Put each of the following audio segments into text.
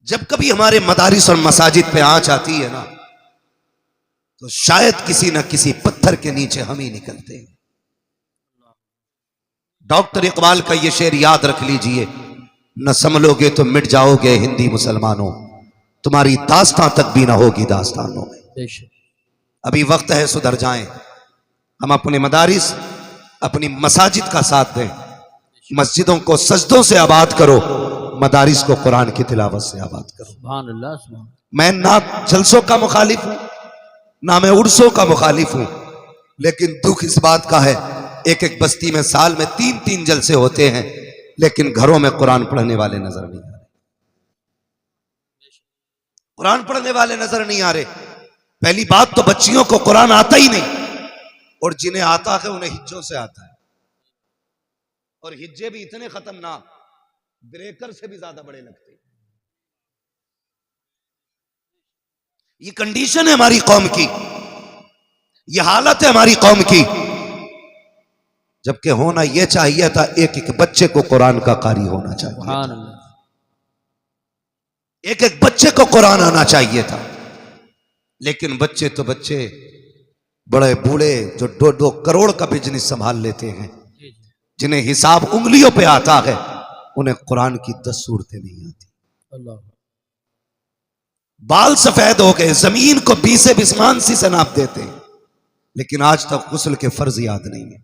जब कभी हमारे मदारिस और मसाजिद पे आंच आती है ना, तो शायद किसी न किसी पत्थर के नीचे हम ही निकलते हैं। डॉक्टर इकबाल का ये शेर याद रख लीजिए, न संभलोगे तो मिट जाओगे हिंदी मुसलमानों, तुम्हारी दास्तां तक भी ना होगी दास्तानों में। अभी वक्त है सुधर जाएं, हम अपने मदारिस अपनी मसाजिद का साथ दें, मस्जिदों को सजदों से आबाद करो, मदारिस को कुरान की तिलावत से आबाद करो। सुभान अल्लाह, सुभान। मैं ना जलसों का मुखालिफ हूं, ना मैं उर्सों का मुखालिफ हूं, लेकिन दुख इस बात का है एक एक बस्ती में साल में 3-3 जलसे होते हैं, लेकिन घरों में कुरान पढ़ने वाले नजर नहीं आ रहे। कुरान पढ़ने वाले नजर नहीं आ रहे। पहली बात तो बच्चियों को कुरान आता ही नहीं, और जिन्हें आता है उन्हें हिज्जों से आता है, और हिज्जे भी इतने खतरनाक, ब्रेकर से भी ज्यादा बड़े लगते हैं। ये कंडीशन है हमारी कौम की, ये हालत है हमारी कौम की, जबकि होना यह चाहिए था एक एक बच्चे को कुरान का कारी होना चाहिए, एक एक बच्चे को कुरान आना चाहिए था। लेकिन बच्चे तो बच्चे, बड़े बूढ़े जो 2-2 करोड़ का बिजनेस संभाल लेते हैं, जिन्हें हिसाब उंगलियों पे आता है, उन्हें कुरान की 10 सूरतें नहीं आती। अल्लाह। बाल सफेद हो गए, जमीन को 20 बिस्मानसी से नाप देते हैं, लेकिन आज तक गुस्ल के फर्ज याद नहीं है,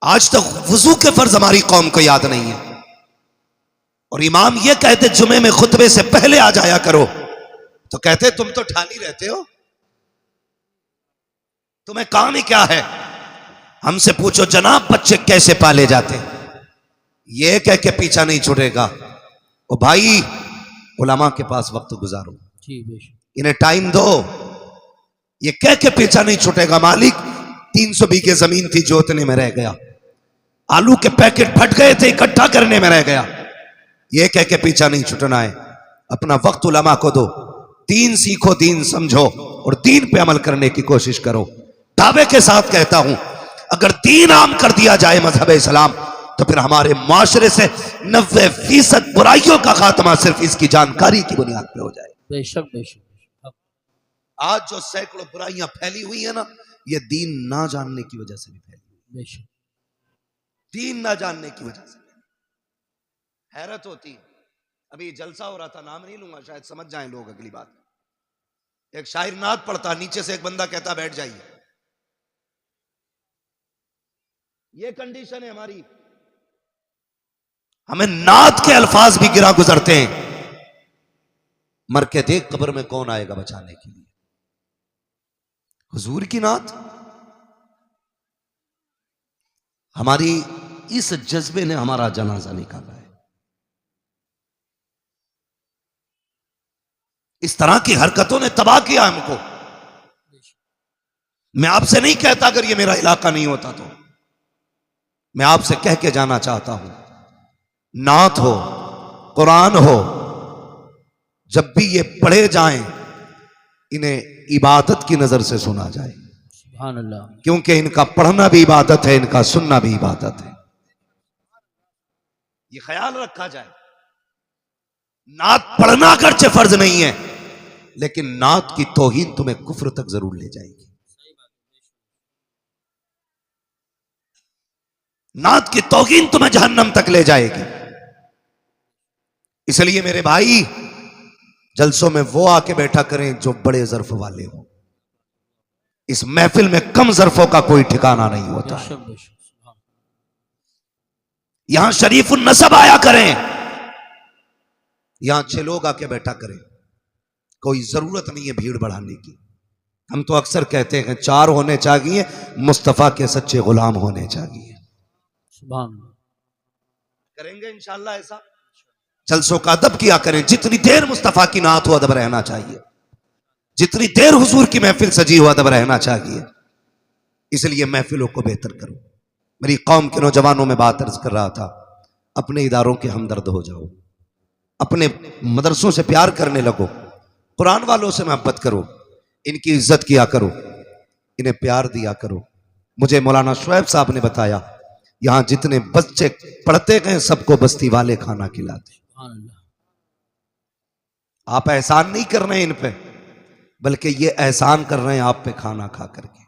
आज तक वुजू के फर्ज हमारी कौम को याद नहीं है। और इमाम ये कहते जुमे में खुतबे से पहले आ जाया करो, तो कहते तुम तो ठानी रहते हो, तुम्हें काम ही क्या है। हमसे पूछो जनाब बच्चे कैसे पाले जाते, ये कह के पीछा नहीं छुटेगा। ओ भाई, उलमा के पास वक्त गुजारो, इन्हें टाइम दो, ये कह के पीछा नहीं छुटेगा। मालिक 300 बीघे जमीन थी, जोतने में रह गया, आलू के पैकेट फट गए थे, इकट्ठा करने में रह गया, ये कह के पीछा नहीं छुटना है। अपना वक्त उलमा को दो, दीन सीखो, दीन समझो, और दीन पे अमल करने की कोशिश करो। दावे के साथ कहता हूं, अगर दीन आम कर दिया जाए मजहब इस्लाम, तो फिर हमारे माशरे से 90% बुराइयों का खात्मा सिर्फ इसकी जानकारी की बुनियाद पे हो जाए। बेशक बेशक। आज जो सैकड़ों बुराइयां फैली हुई है ना, ये दीन ना जानने की वजह से भी फैली हुई। बेशक, दीन ना जानने की वजह से। हैरत होती है, अभी जलसा हो रहा था, नाम नहीं लूंगा, शायद समझ जाएं लोग अगली बात। एक शायर नात पढ़ता, नीचे से एक बंदा कहता बैठ जाइए। ये कंडीशन है हमारी, हमें नात के अल्फाज भी गिरा गुजरते हैं। मर के देख कब्र में कौन आएगा बचाने के लिए। हुजूर की नात, हमारी इस जज्बे ने हमारा जनाजा निकाला है। इस तरह की हरकतों ने तबाह किया हमको। मैं आपसे नहीं कहता अगर ये मेरा इलाका नहीं होता तो, मैं आपसे कह के जाना चाहता हूं, नात हो, कुरान हो, जब भी ये पढ़े जाएं, इन्हें इबादत की नजर से सुना जाए। सुभान अल्लाह। क्योंकि इनका पढ़ना भी इबादत है, इनका सुनना भी इबादत है। ये ख्याल रखा जाए। नात पढ़ना अगरचे फर्ज नहीं है, लेकिन नात की तौहीन तुम्हें कुफ्र तक जरूर ले जाएगी। नात की तौहीन तुम्हें जहन्नम तक ले जाएगी। इसलिए मेरे भाई, जलसों में वो आके बैठा करें जो बड़े ज़र्फ वाले हो। इस महफिल में कम ज़र्फों का कोई ठिकाना नहीं होता है। यहां शरीफुन नसब आया करें, यहां 6 लोग आके बैठा करें, कोई जरूरत नहीं है भीड़ बढ़ाने की। हम तो अक्सर कहते हैं 4 होने चाहिए, मुस्तफा के सच्चे गुलाम होने चाहिए। करेंगे इंशाअल्लाह ऐसा। जलसों का अदब किया करें, जितनी देर मुस्तफा की नात हो अदब रहना चाहिए, जितनी देर हुजूर की महफिल सजी हो अदब रहना चाहिए। इसलिए महफिलों को बेहतर करो। मेरी कौम के नौजवानों में बात अर्ज कर रहा था, अपने इदारों के हमदर्द हो जाओ, अपने मदरसों से प्यार करने लगो, कुरान वालों से मोहब्बत करो, इनकी इज्जत किया करो, इन्हें प्यार दिया करो। मुझे मौलाना शुएब साहब ने बताया, यहां जितने बच्चे पढ़ते गए सबको बस्ती वाले खाना खिलाते। आप एहसान नहीं कर रहे हैं इन पे, बल्कि ये एहसान कर रहे हैं आप पे खाना खा करके।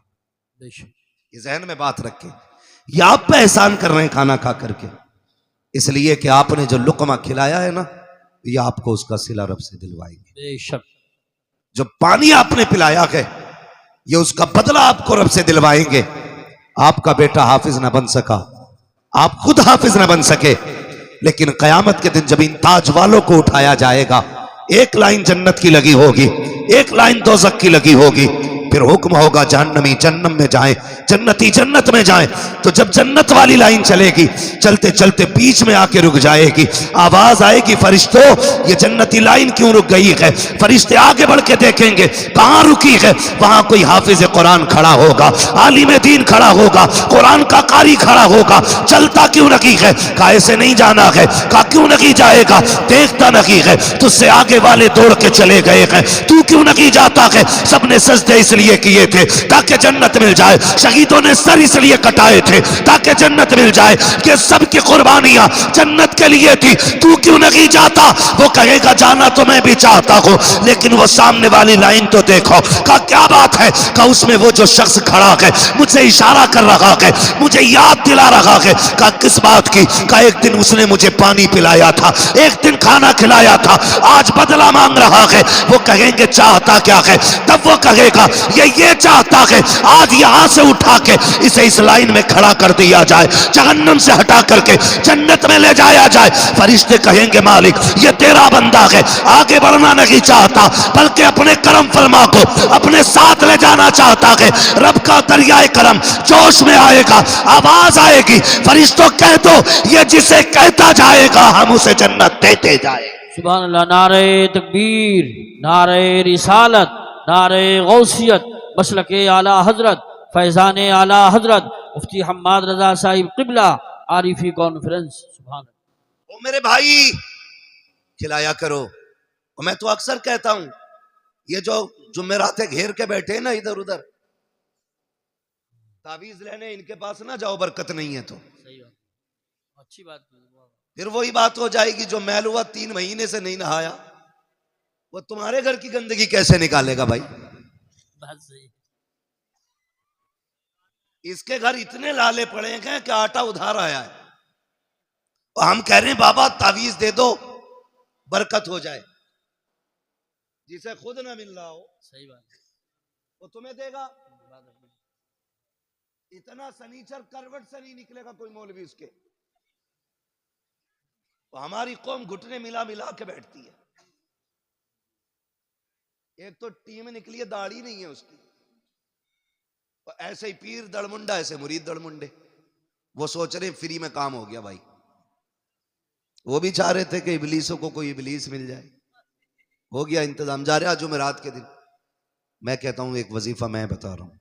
बेशक। ये जहन में बात रखें, ये आप पे एहसान कर रहे हैं खाना खा करके, इसलिए कि आपने जो लुकमा खिलाया है ना, ये आपको उसका सिला रब से दिलवाएंगे। बेशक। जो पानी आपने पिलाया है, ये उसका बदला आपको रब से दिलवाएंगे। आपका बेटा हाफिज ना बन सका, आप खुद हाफिज ना बन सके, लेकिन कयामत के दिन जब इन ताज वालों को उठाया जाएगा, एक लाइन जन्नत की लगी होगी, एक लाइन दोज़ख की लगी होगी, फिर हुक्म होगा जहन्नमी जन्नम में जाएं, जन्नती जन्नत में जाएं। तो जब जन्नत वाली लाइन चलेगी, चलते चलते बीच में आके रुक जाएगी, आवाज आएगी, फरिश्तों ये जन्नती लाइन क्यों रुक गई है? फरिश्ते आगे बढ़ के देखेंगे कहां रुकी है, वहां कोई हाफिज कुरान खड़ा होगा, आलिम दीन खड़ा होगा, कुरान का कारी खड़ा होगा। चलता क्यों नहीं है? कहा ऐसे नहीं जाना है। कहा क्यों नहीं जाएगा? देखता नहीं है, तुझसे आगे वाले दौड़ के चले गए हैं, तू क्यों नहीं जाता है? सबने सजदे इसलिए किए थे ताकि जन्नत मिल जाए, शहीदों ने सर इसलिए कटाए थे ताकि जन्नत मिल जाए, कि सबकी कुर्बानियां जन्नत के लिए थी, तू क्यों नहीं जाता? वो कहेगा जाना तो मैं भी चाहता हूं, लेकिन वो सामने वाली लाइन तो देखो। कहा क्या बात है? कहा उसमें वो जो शख्स खड़ा है मुझे इशारा कर रहा है, मुझे याद दिला रहा है। कहा किस बात की? कहा एक दिन उसने मुझे पानी पिलाया था, एक दिन खाना खिलाया था, आज बदला मांग रहा है। वो कहेंगे चाहता क्या है? तब वो कहेगा ये चाहता है आज यहां से उठा के इसे इस लाइन में खड़ा कर दिया जाए, जहन्नम से हटा करके जन्नत में ले जाया जाए। फरिश्ते कहेंगे मालिक ये तेरा बंदा है, आगे बढ़ना नहीं चाहता, बल्कि अपने करम फरमा को अपने साथ ले जाना चाहता है। रब का दरियाए करम जोश में आएगा, आवाज आएगी, फरिश्तों कह दो ये जिसे कहता जाएगा हम उसे जन्नत देते जाए। सुभान अल्लाह। नारे तकबीर, नारे रिसालत, नारे गौसियत, मसलके आला हजरत, फैजान आला हजरत, मुफ्ती हम्माद रजा साहिब किबला, आरिफी कॉन्फ्रेंस। सुभान अल्लाह। ओ मेरे भाई खिलाया करो। और मैं तो अक्सर कहता हूं, ये जो जुमेरातें घेर के बैठे ना इधर उधर, तावीज लेने इनके पास ना जाओ, बरकत नहीं है तो। सही बात, अच्छी बात। फिर वही बात हो जाएगी, जो मैल हुआ 3 महीने से नहीं नहाया, वो तुम्हारे घर की गंदगी कैसे निकालेगा भाई? बात सही। इसके घर इतने लाले पड़े हैं कि आटा उधार आया है, और हम कह रहे हैं बाबा तावीज दे दो बरकत हो जाए। जिसे खुद ना मिल रहा हो, सही बात, वो तुम्हें देगा। इतना सनीचर करवट से नहीं निकलेगा कोई मौलवी उसके। तो हमारी कौम घुटने मिला मिला के बैठती है। एक तो टीम निकली है, दाढ़ी नहीं है उसकी, और ऐसे ही पीर दड़मुंडा, ऐसे मुरीद दड़मुंडे। वो सोच रहे फ्री में काम हो गया भाई। वो भी चाह रहे थे कि इबलीसों को कोई इबलीस मिल जाए, हो गया इंतजाम। जा रहे आज जुमेरात के दिन। मैं कहता हूं एक वजीफा मैं बता रहा हूं,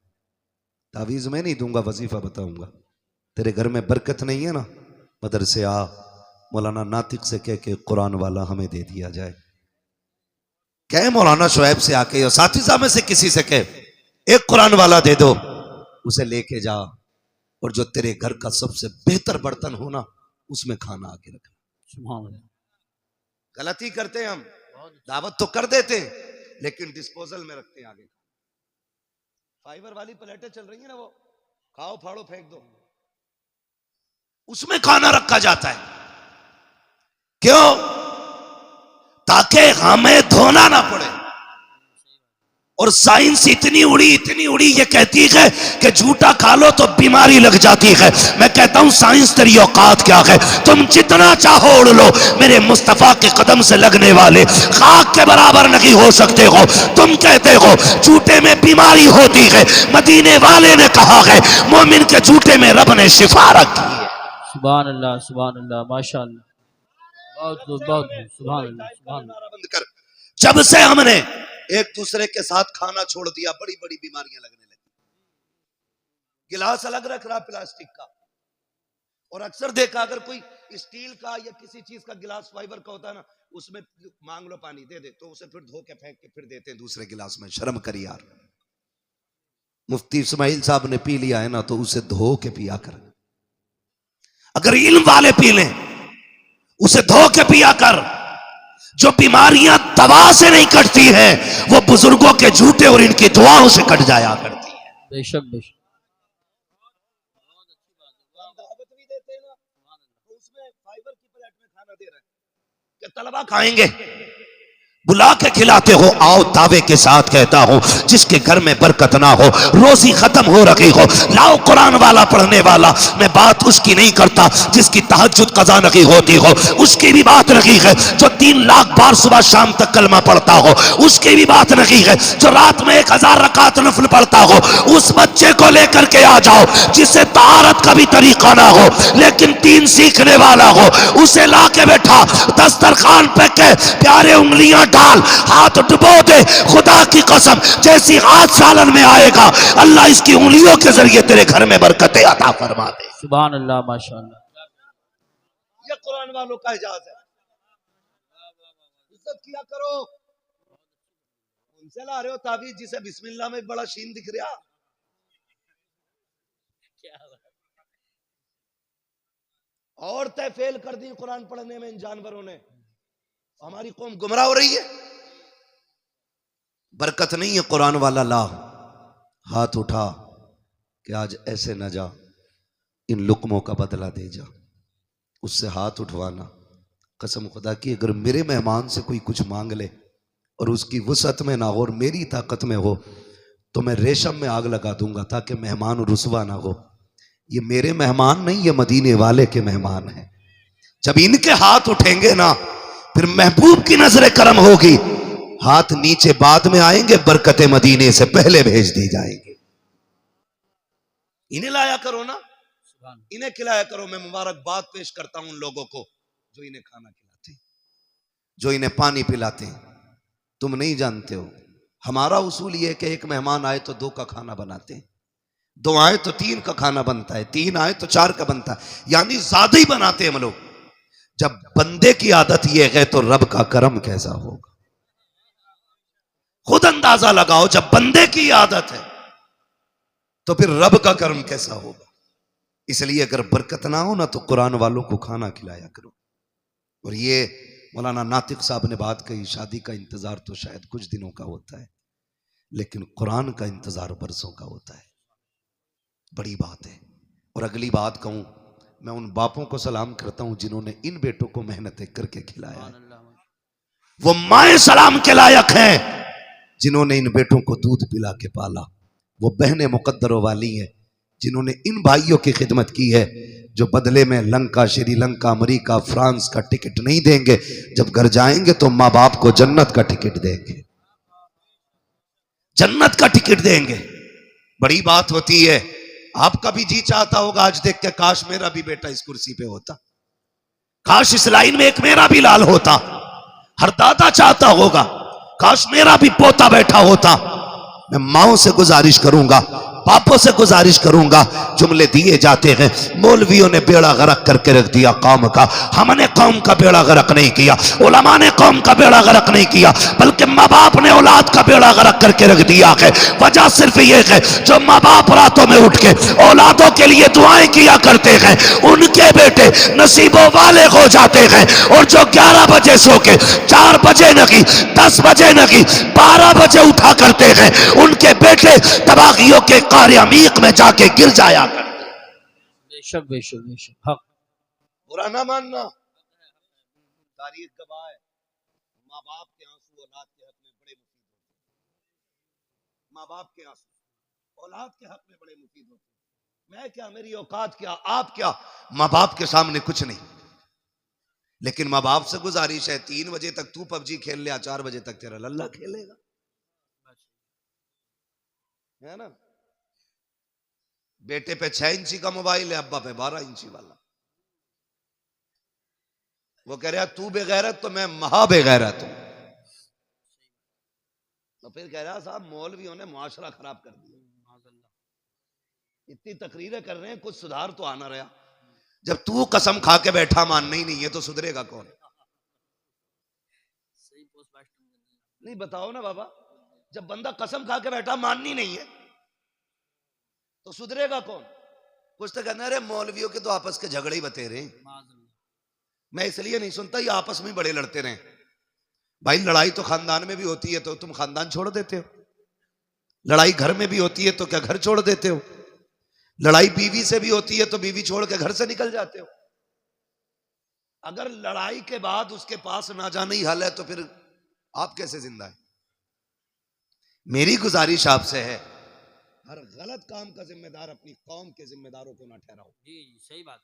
तावीज मैं नहीं दूंगा, वजीफा बताऊंगा। तेरे घर में बरकत नहीं है ना, मदरसे आ, मौलाना नातिक से कह के कुरान वाला हमें दे दिया जाए। कहे मौलाना शुएब से आके या साथी साहब में से किसी से कहे एक कुरान वाला दे दो, उसे लेके जा, और जो तेरे घर का सबसे बेहतर बर्तन हो ना, उसमें खाना आके रखना। सुभान अल्लाह। गलती करते हैं हम, दावत तो कर देते हैं लेकिन डिस्पोजल में रखते हैं आगे। फाइबर वाली प्लेटें चल रही है ना, वो खाओ फाड़ो फेंक दो, उसमें खाना रखा जाता है। क्यों? ताकि हमें धोना ना पड़े। और साइंस इतनी उड़ी ये कहती है कि झूठा खा लो तो बीमारी लग जाती है। मैं कहता हूं साइंस तेरी औकात क्या है? तुम जितना चाहो उड़ लो, मेरे मुस्तफा के कदम से लगने वाले खाक के बराबर नहीं हो सकते हो। तुम कहते हो झूठे में बीमारी होती है, मदीने वाले ने कहा है मोमिन के झूठे में रब ने शिफा रखी है। सुभान अल्लाह, सुभान अल्लाह, माशाअल्लाह, बहुत सुभान अल्लाह, सुभान अल्लाह। बंद कर। जब से हमने एक दूसरे के साथ खाना छोड़ दिया, बड़ी बड़ी बीमारियां लगने लगी। गिलास अलग रख रहा प्लास्टिक का, और अक्सर देखा अगर कोई स्टील का या किसी चीज का गिलास फाइबर का होता है ना, उसमें मांग लो पानी दे दे, तो उसे फिर धो के फेंक के फिर देते हैं दूसरे गिलास में। शर्म कर यार। मुफ्ती इस्माइल साहब ने पी लिया है ना, तो उसे धो के पिया कर। अगर इल्म वाले पी लें, उसे धो के पिया कर। जो बीमारियां दवा से नहीं कटती हैं वो बुजुर्गों के झूठे और इनकी दुआओं से कट जाया करती है। बेशक बेशक। तलबा खाएंगे, बुला के खिलाते हो, आओ दावे के साथ कहता हूं जिसके घर में बरकत ना हो, रोजी खत्म हो रही हो, लाओ कुरान वाला पढ़ने वाला। मैं बात उसकी नहीं करता जिसकी तहज्जुद कज़ा नहीं होती हो, उसकी भी बात नहीं है। जो 3 लाख बार सुबह शाम तक कलमा पढ़ता हो, उसकी भी बात नहीं है। जो रात में 1000 रकात नफल पढ़ता हो, उस बच्चे को लेकर के आ जाओ जिससे तहारत का भी तरीका ना हो लेकिन 3 सीखने वाला हो, उसे ला के बैठा दस्तरखान पे के प्यारे उंगलियां डाल, हाथ डुबो दे, खुदा की कसम जैसी हाथ सालन में आएगा अल्लाह इसकी उंगलियों के जरिए तेरे घर में बरकतें अता फरमा दे। सुभान अल्लाह, माशाअल्लाह। ये कुरान वालों का एजाज है। इज्जत किया करो। उनसे ला रहे हो ताबीज जिसे बिस्मिल्लाह में बड़ा शीन दिख रहा। औरतें फेल कर दी कुरान पढ़ने में इन जानवरों ने। हमारी कौम गुमराह हो रही है। बरकत नहीं है कुरान वाला ला, हाथ उठा कि आज ऐसे न जा, इन लुकमों का बदला दे जा, उससे हाथ उठवाना। कसम खुदा की अगर मेरे मेहमान से कोई कुछ मांग ले और उसकी वसअत में ना हो और मेरी ताकत में हो तो मैं रेशम में आग लगा दूंगा ताकि मेहमान रुसवा ना हो। ये मेरे मेहमान नहीं, ये मदीने वाले के मेहमान हैं। जब इनके हाथ उठेंगे ना फिर महबूब की नजर करम होगी, हाथ नीचे बाद में आएंगे, बरकतें मदीने से पहले भेज दी जाएंगी। इन्हें लाया करो ना, इन्हें खिलाया करो। मैं मुबारकबाद पेश करता हूं उन लोगों को जो इन्हें खाना खिलाते, जो इन्हें पानी पिलाते हैं। तुम नहीं जानते हो हमारा उसूल यह है कि एक मेहमान आए तो 2 का खाना बनाते हैं, 2 आए तो 3 का खाना बनता है, 3 आए तो 4 का बनता है, यानी ज्यादा ही बनाते हैं हम लोग। जब बंदे की आदत यह है तो रब का करम कैसा होगा, खुद अंदाजा लगाओ। जब बंदे की आदत है तो फिर रब का करम कैसा होगा। इसलिए अगर बरकत ना हो ना तो कुरान वालों को खाना खिलाया करो। और ये मौलाना नातिक साहब ने बात कही, शादी का इंतजार तो शायद कुछ दिनों का होता है लेकिन कुरान का इंतजार बरसों का होता है। बड़ी बात है। और अगली बात कहूं, मैं उन बापों को सलाम करता हूं जिन्होंने इन बेटों को मेहनतें करके खिलाया है। वो माए सलाम के लायक हैं जिन्होंने इन बेटों को दूध पिला के पाला। वो बहनें मुकद्दरों वाली हैं जिन्होंने इन भाइयों की खिदमत की है, जो बदले में लंका, श्रीलंका, अमेरिका, फ्रांस का टिकट नहीं देंगे, जब घर जाएंगे तो माँ बाप को जन्नत का टिकट देंगे, जन्नत का टिकट देंगे। बड़ी बात होती है। आपका भी जी चाहता होगा आज देख के काश मेरा भी बेटा इस कुर्सी पे होता, काश इस लाइन में एक मेरा भी लाल होता। हर दादा चाहता होगा काश मेरा भी पोता बैठा होता। मैं माओं से गुजारिश करूंगा, बापों से गुजारिश करूंगा। जुमले दिए जाते हैं, मौलवियों ने बेड़ा गरक करके रख दिया कौम का। हमने कौम का बेड़ा गरक नहीं किया, उलमा ने कौम का बेड़ा गरक नहीं किया, बल्कि माँ बाप ने औलाद का बेड़ा गरक करके रख दिया है। वजह सिर्फ ये है जो माँ बाप रातों में उठ के औलादों के लिए दुआएं किया करते हैं उनके बेटे नसीबों वाले हो जाते हैं। और जो 11 बजे सो के 4 बजे नहीं, 10 बजे नहीं, 12 बजे उठा करते हैं उनके बेटे तबागियों के कार्य अमीक में जाके गिर जाया करते। बेशक बेशक बेशक, हक। बुरा ना मानना, तारीख गवाह है। माँ बाप के आंसू औलाद के हक में बड़े मुफीद होते हैं। माँ बाप के आंसू औलाद के हक में बड़े मुफीद होते हैं। मैं क्या, मेरी औकात क्या, आप क्या, माँ बाप के सामने कुछ नहीं। लेकिन माँ बाप से गुजारिश है 3 बजे तक तू पबजी खेल लिया, 4 बजे तक तेरा लल्ला खेलेगा, है ना। बेटे पे 6 इंची का मोबाइल है, अब्बा पे 12 इंची वाला। वो कह रहा तू बेगैरत तो मैं महा बेगैरत हूं। तो फिर कह रहा साहब मौलवियों ने मुआशरा खराब कर दिया। इतनी तकरीरें कर रहे हैं, कुछ सुधार तो आना रहा। जब तू कसम खा के बैठा मानना ही नहीं है तो सुधरेगा कौन? नहीं बताओ ना बाबा, जब बंदा कसम खा के बैठा माननी नहीं है तो सुधरेगा कौन? कुछ तो कहना अरे मौलवियों के तो आपस के झगड़े ही बतेरे। मैं इसलिए नहीं सुनता, ये आपस में बड़े लड़ते रहे। भाई लड़ाई तो खानदान में भी होती है तो तुम खानदान छोड़ देते हो, लड़ाई घर में भी होती है तो क्या घर छोड़ देते हो, लड़ाई बीवी से भी होती है तो बीवी छोड़ के घर से निकल जाते हो। अगर लड़ाई के बाद उसके पास ना जाने ही हल है तो फिर आप कैसे जिंदा है? मेरी गुजारिश आपसे है, हर गलत काम का जिम्मेदार अपनी कौम के जिम्मेदारों को ना ठहराओ। जी सही बात।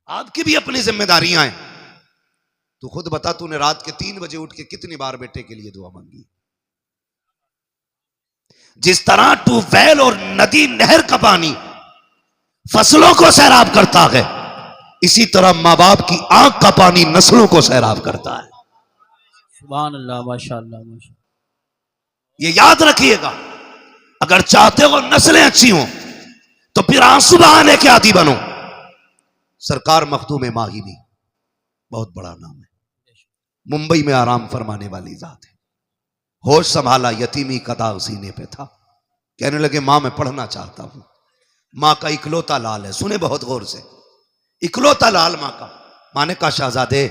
आपकी भी अपनी जिम्मेदारियां हैं। तू खुद बता, तूने रात के 3 बजे उठ के कितनी बार बेटे के लिए दुआ मांगी? जिस तरह ट्यूबवेल और नदी नहर का पानी फसलों को सैराब करता है, इसी तरह मां बाप की आंख का पानी नस्लों को सैराब करता है। सुभान अल्लाह, माशाअल्लाह माशाअल्लाह। ये याद रखिएगा, अगर चाहते हो नस्लें अच्छी हों तो फिर आंसू बहाने के आदी बनो। सरकार मखदूम माहिमी बहुत बड़ा नाम है, मुंबई में आराम फरमाने वाली जात है। होश संभाला, यतीमी का दाग सीने पे था। कहने लगे मां मैं पढ़ना चाहता हूं। मां का इकलौता लाल है, सुने बहुत गौर से, इकलौता लाल मां का। मां ने कहा शहजादे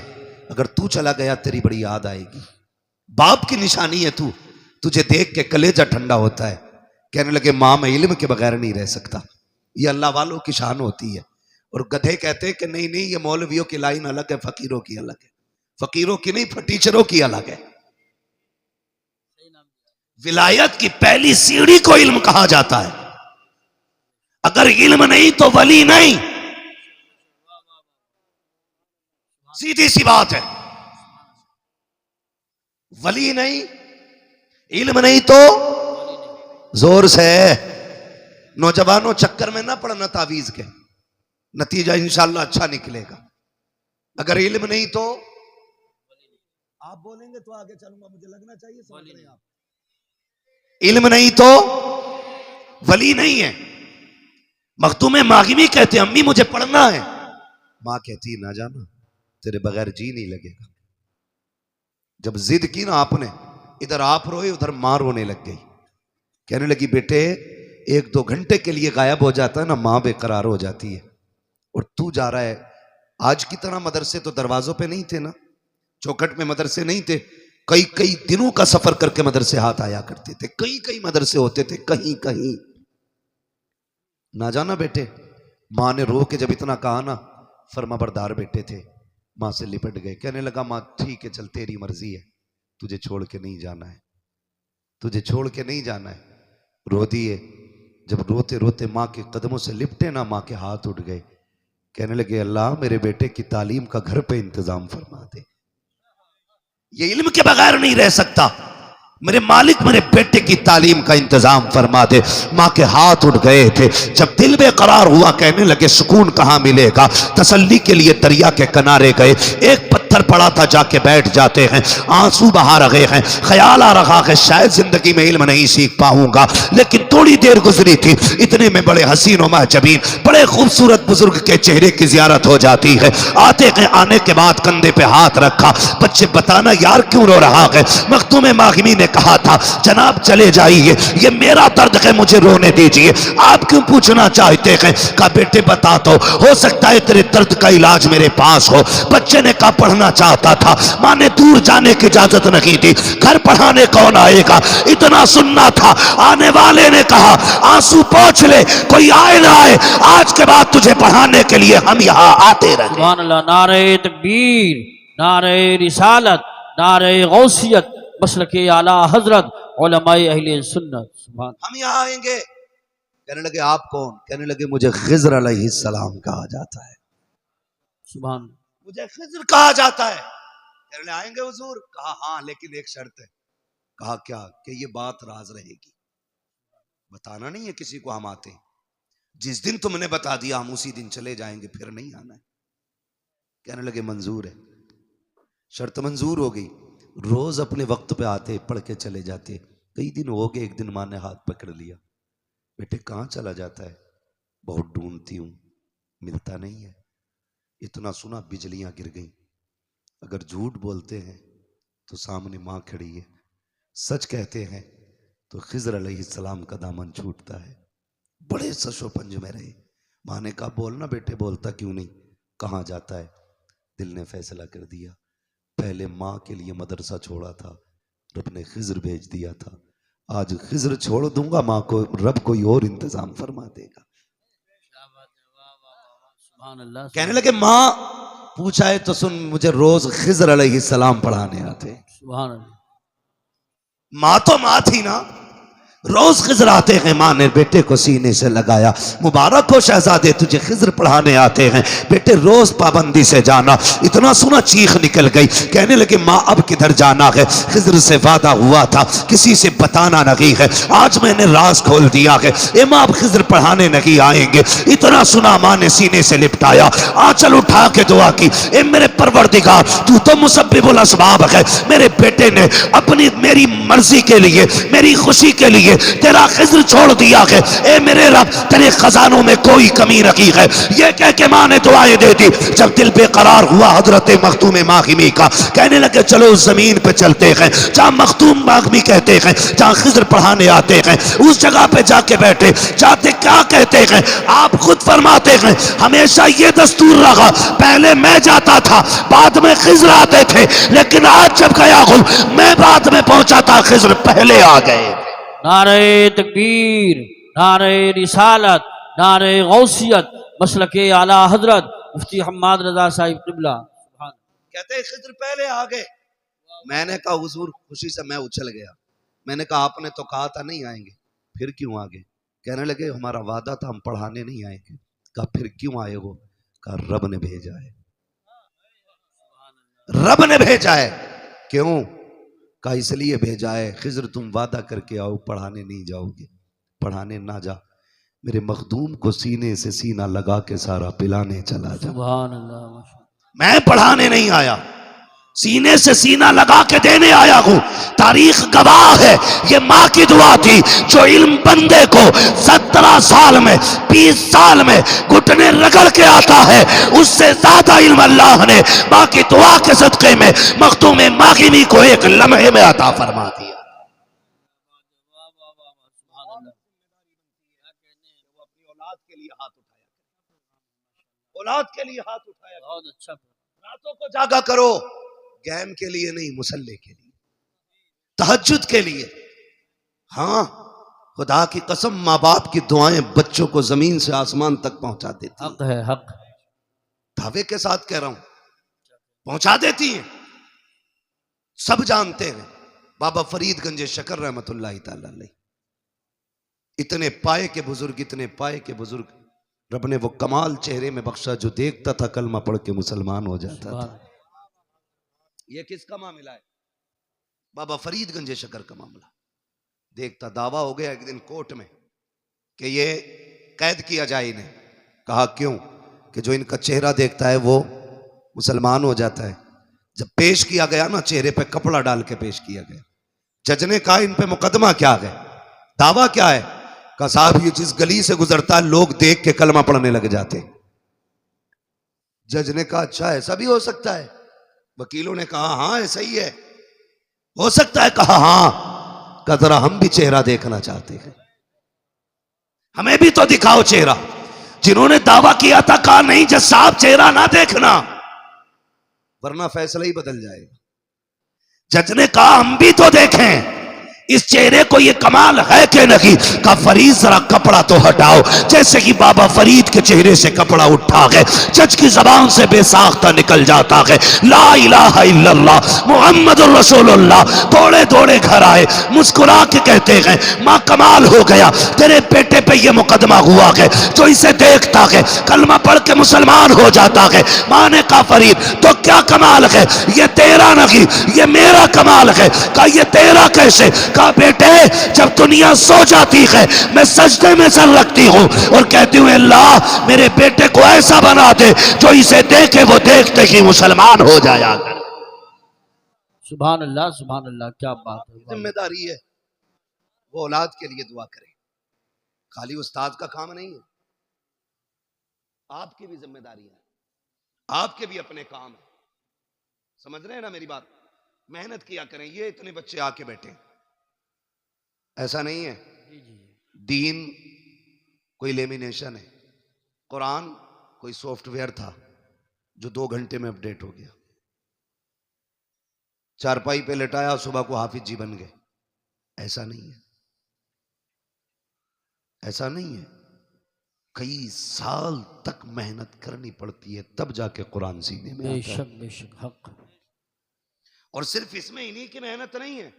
अगर तू चला गया तेरी बड़ी याद आएगी, बाप की निशानी है तू, तुझे देख के कलेजा ठंडा होता है। कहने लगे मां मैं इल्म के बगैर नहीं रह सकता, ये अल्लाह वालों की शान होती है। और गधे कहते हैं कि नहीं नहीं ये मौलवियों की लाइन अलग है, फकीरों की अलग है। फकीरों की नहीं, टीचरों की अलग है। विलायत की पहली सीढ़ी को इल्म कहा जाता है। अगर इल्म नहीं तो वली नहीं, सीधी सी बात है। वली नहीं, इल्म नहीं तो जोर से। नौजवानों चक्कर में ना पड़ना तावीज के, नतीजा इंशाल्लाह अच्छा निकलेगा। अगर इल्म नहीं तो आप बोलेंगे तो आगे चलूंगा, मुझे लगना चाहिए समझ रहे हैं आप। इल्म नहीं तो वली नहीं है। मखदूम मागिमी कहते अम्मी मुझे पढ़ना है। मां कहती ना जाना, तेरे बगैर जी नहीं लगेगा। जब जिद की ना आपने, इधर आप रोए उधर मां रोने लग गई। कहने लगी बेटे 1-2 घंटे के लिए गायब हो जाता है ना, मां बेकरार हो जाती है। और तू जा रहा है, आज की तरह मदरसे तो दरवाजों पे नहीं थे ना, चौखट में मदरसे नहीं थे। कई कई दिनों का सफर करके मदरसे हाथ आया करते थे, कई कई मदरसे होते थे कहीं कहीं। ना जाना बेटे। मां ने रो के जब इतना कहा ना, फर्माबरदार बेटे थे, मां से लिपट गए। कहने लगा मां ठीक है चल तेरी मर्जी है, तुझे छोड़ के नहीं जाना है, तुझे छोड़ के नहीं जाना है। रो दिए। जब रोते रोते मां के कदमों से लिपटे ना, मां के हाथ उठ गए। कहने लगे अल्लाह मेरे बेटे की तालीम का घर पे इंतजाम फरमा दे, ये इल्म के बगैर नहीं रह सकता। मेरे मालिक मेरे बेटे की तालीम का इंतजाम फरमा दे। मां के हाथ उठ गए थे। जब दिल बेकरार हुआ, कहने लगे सुकून कहां मिलेगा। तसल्ली के लिए दरिया के किनारे गए, एक पत्थर पड़ा था, जाके बैठ जाते हैं। आंसू बहा रहे हैं, ख्याल आ रहा है शायद जिंदगी में इल्म नहीं सीख पाऊंगा। लेकिन थोड़ी देर गुजरी थी, इतने में बड़े हसीन और महजबीन बड़े खूबसूरत बुजुर्ग के चेहरे की जियारत हो जाती है। आते हैं, आने के बाद कंधे पे हाथ रखा। बच्चे बताना यार क्यों रो रहा है? मखदूम मागिमी ने कहा था जनाब चले जाइए, ये मेरा दर्द है, मुझे रोने दीजिए। आप क्यों पूछना चाहते हैं? कहा बेटे बता तो, हो सकता है तेरे दर्द का इलाज मेरे पास हो। बच्चे ने कहा पढ़ना चाहता था। मां ने दूर जाने की इजाजत नहीं दी। घर पढ़ाने कौन आएगा, इतना सुनना था। आने वाले ने कहा आंसू पोंछ ले, कोई आए ना आए, आज के बाद तुझे पढ़ाने के लिए हम यहाँ आते रहे। सुभान अल्लाह। नारे तकबीर, नारे रिसालत, नारे गौसियत, मसलके आला हजरत, उलमाए अहले सुन्नत। सुभान। हम यहाँ आएंगे। कहने लगे आप कौन? कहने लगे मुझे खिज़र अलैहिस्सलाम कहा जाता है। सुभान। मुझे खिज़र कहा जाता है। कहने लगे आएंगे हुजूर? कहा हाँ लेकिन एक शर्त है। कहा क्या? कि ये बात राज रहेगी, बताना नहीं है किसी को हम आते हैं। जिस दिन तुमने बता दिया हम उसी दिन चले जाएंगे, फिर नहीं आना है। कहने लगे मंजूर है। शर्त मंजूर हो गई। रोज अपने वक्त पे आते, पढ़ के चले जाते। कई दिन हो गए, एक दिन मां ने हाथ पकड़ लिया, बेटे कहाँ चला जाता है? बहुत ढूंढती हूं, मिलता नहीं है। इतना सुना बिजलियां गिर गईं। अगर झूठ बोलते हैं तो सामने मां खड़ी है, सच कहते हैं तो खिज़र अलैहिस्सलाम का दामन छूटता है। बड़े सशोपंज में रहे। मां ने कहा बोलना बेटे, बोलता क्यों नहीं, कहाँ जाता है? दिल ने फैसला कर दिया, पहले मां के लिए मदरसा छोड़ा था, रब ने खिजर भेज दिया था, आज खिजर छोड़ दूंगा माँ को, रब कोई और इंतजाम फरमा देगा। सुभान अल्लाह। कहने लगे माँ पूछा है तो सुन, मुझे रोज खिजर अलैहिस्सलाम पढ़ाने आते। सुभान अल्लाह। माँ तो माँ थी ना, रोज खिजर आते हैं। माँ ने बेटे को सीने से लगाया, मुबारक हो शहजादे तुझे खिजर पढ़ाने आते हैं, बेटे रोज पाबंदी से जाना। इतना सुना चीख निकल गई, कहने लगे माँ अब किधर जाना है, खिजर से वादा हुआ था किसी से बताना नहीं है, आज मैंने राज खोल दिया है, ए माँ अब खिजर पढ़ाने नहीं आएंगे। इतना सुना माँ ने सीने से लिपटाया, आंचल उठा के दुआ की, ए मेरे परवरदिगार तू तो मुसब्बिबुल असबाब है, मेरे बेटे ने अपनी मेरी मर्जी के लिए, मेरी खुशी के लिए तेरा खिजर छोड़ दिया है, ए मेरे रब तेरे खजानों में कोई कमी रखी है। ये कह के माँ ने दुआएं दे दी। जब दिल बेकरार हुआ हजरत मखदूम मागिमी का, कहने लगे चलो उस जमीन पे चलते हैं जहां मखदूम मागिमी कहते हैं, जहां खिजर पढ़ाने आते हैं, उस जगह पे जाके बैठे। जाते क्या कहते हैं, आप खुद फरमाते हैं हमेशा ये दस्तूर रहा, पहले मैं जाता था बाद में खिजर आते थे, लेकिन आज जब गया हूं मैं बाद में पहुंचा था, खिजर पहले आ गए। नारे तकबीर, नारे रिसालत, नारे गौसियत, मसलके आला हजरत मुफ्ती हम्माद रजा साहिब क़िबला। कहते हैं खिजर पहले आ गए। मैंने कहा हुजूर, खुशी से मैं उछल गया। मैंने कहा आपने तो कहा था नहीं आएंगे, फिर क्यों आ गए? कहने लगे हमारा वादा था हम पढ़ाने नहीं आएंगे। कहा फिर क्यों आए हो? कहा रब ने भेजा है, रब ने भेजा है। क्यों? कहा इसलिए भेजा है, खिजर तुम वादा करके आओ पढ़ाने नहीं जाओगे, पढ़ाने ना जा, मेरे मखदूम को सीने से सीना लगा के सारा पिलाने चला जा। सुभान अल्लाह। मैं पढ़ाने नहीं आया, सीने से सीना लगा के देने आया हूं। तारीख गवाह है, ये माँ की दुआ थी जो इल्म बंदे को 17 साल में 20 साल में घुटने रगड़ के आता है, उससे ज्यादा इल्म अल्लाह ने माँ की दुआ के सदके में मखदूम मागिमी को एक लम्हे में अता फरमा दिया। औलाद के लिए हाथ उठाया, औलाद के लिए हाथ उठाया। बहुत अच्छा। रातों को जागा करो, गेम के लिए नहीं, मुसल्ले के लिए, तहज्जुद के लिए। हाँ खुदा की कसम, माँ बाप की दुआएं बच्चों को जमीन से आसमान तक पहुंचा देती हक है, हक। दावे के साथ कह रहा हूं, पहुंचा देती हैं। सब जानते हैं बाबा फरीद गंज शकर रहमतुल्लाह तआला अलैह, इतने पाए के बुजुर्ग, इतने पाए के बुजुर्ग, रब ने वो कमाल चेहरे में बख्शा जो देखता था कलमा पढ़ के मुसलमान हो जाता था। ये किसका मामला है? बाबा फरीद गंज शकर का मामला। देखता, दावा हो गया एक दिन कोर्ट में कि ये कैद किया जाए इन्हें। कहा क्यों? कि जो इनका चेहरा देखता है वो मुसलमान हो जाता है। जब पेश किया गया ना, चेहरे पे कपड़ा डाल के पेश किया गया। जज ने कहा इन पे मुकदमा क्या है, दावा क्या है? कहा साहब ये जिस गली से गुजरता है लोग देख के कलमा पढ़ने लग जाते। जज ने कहा अच्छा ऐसा भी हो सकता है? वकीलों ने कहा हाँ ऐसा ही है, हो सकता है। कहा हाँ। कहा जरा हम भी चेहरा देखना चाहते हैं, हमें भी तो दिखाओ चेहरा। जिन्होंने दावा किया था कहा नहीं जज साहब चेहरा ना देखना, वरना फैसला ही बदल जाएगा। जज ने कहा हम भी तो देखें इस चेहरे को, ये कमाल है कि नहीं। का फरीद जरा कपड़ा तो हटाओ। जैसे कि बाबा फरीद के चेहरे से कपड़ा उठा है, जज की जबान से बेसाख्ता निकल जाता है ला इलाहा इल्लल्लाह मुहम्मदुर रसूलुल्लाह। दौड़े दौड़े घर आए, मुस्कुरा के कहते हैं माँ कमाल हो गया, तेरे बेटे पे ये मुकदमा हुआ है, जो इसे देखता है कलमा पढ़ के मुसलमान हो जाता है। माँ ने कहा फरीद तो क्या कमाल है? ये तेरा नहीं ये मेरा कमाल है। कहा ये तेरा कैसे? कहा बेटे जब दुनिया सो जाती है मैं सजदे में सर रखती हूं और कहती हूं अल्लाह मेरे बेटे को ऐसा बना दे जो इसे देखे वो देखते ही मुसलमान हो जाया। सुभान अल्लाह, सुभान अल्लाह, क्या बात है। जिम्मेदारी है वो औलाद के लिए दुआ करे, खाली उस्ताद का काम नहीं है, आपकी भी जिम्मेदारी है, आपके भी अपने काम है। समझ रहे हैं ना मेरी बात? मेहनत किया करें। ये इतने बच्चे आके बैठे, ऐसा नहीं है दीन कोई लेमिनेशन है, कुरान कोई सॉफ्टवेयर था जो 2 घंटे में अपडेट हो गया। चारपाई पे लेटाया, सुबह को हाफिज जी बन गए। ऐसा नहीं है, ऐसा नहीं है। कई साल तक मेहनत करनी पड़ती है, तब जाके कुरान सीने में आता है। बेशक बेशक हक। और सिर्फ इसमें इन्हीं की मेहनत नहीं है,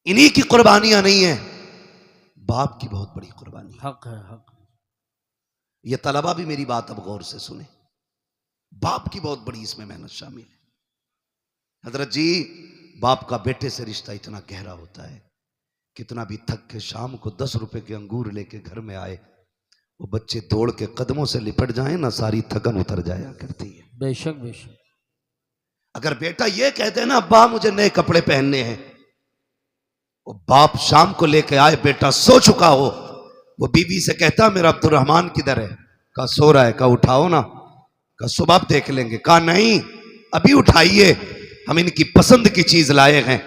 इन्हीं की कुर्बानियां नहीं है, बाप की बहुत बड़ी कुर्बानी है। हक है, हक। ये तलबा भी मेरी बात अब गौर से सुने, बाप की बहुत बड़ी इसमें मेहनत शामिल है। हजरत जी, बाप का बेटे से रिश्ता इतना गहरा होता है, कितना भी थक के शाम को 10 रुपए के अंगूर लेके घर में आए, वो बच्चे दौड़ के कदमों से लिपट जाए ना, सारी थकन उतर जाया करती है। बेशक बेशक। अगर बेटा ये कहते ना अब्बा मुझे नए कपड़े पहनने हैं, वो बाप शाम को लेके आए, बेटा सो चुका हो, वो बीवी से कहता मेरा अब्दुर्रहमान किधर है? कहा सो रहा है। कहा उठाओ ना। कहा सुबह देख लेंगे। कहा नहीं, अभी उठाइए, हम इनकी पसंद की चीज लाए हैं।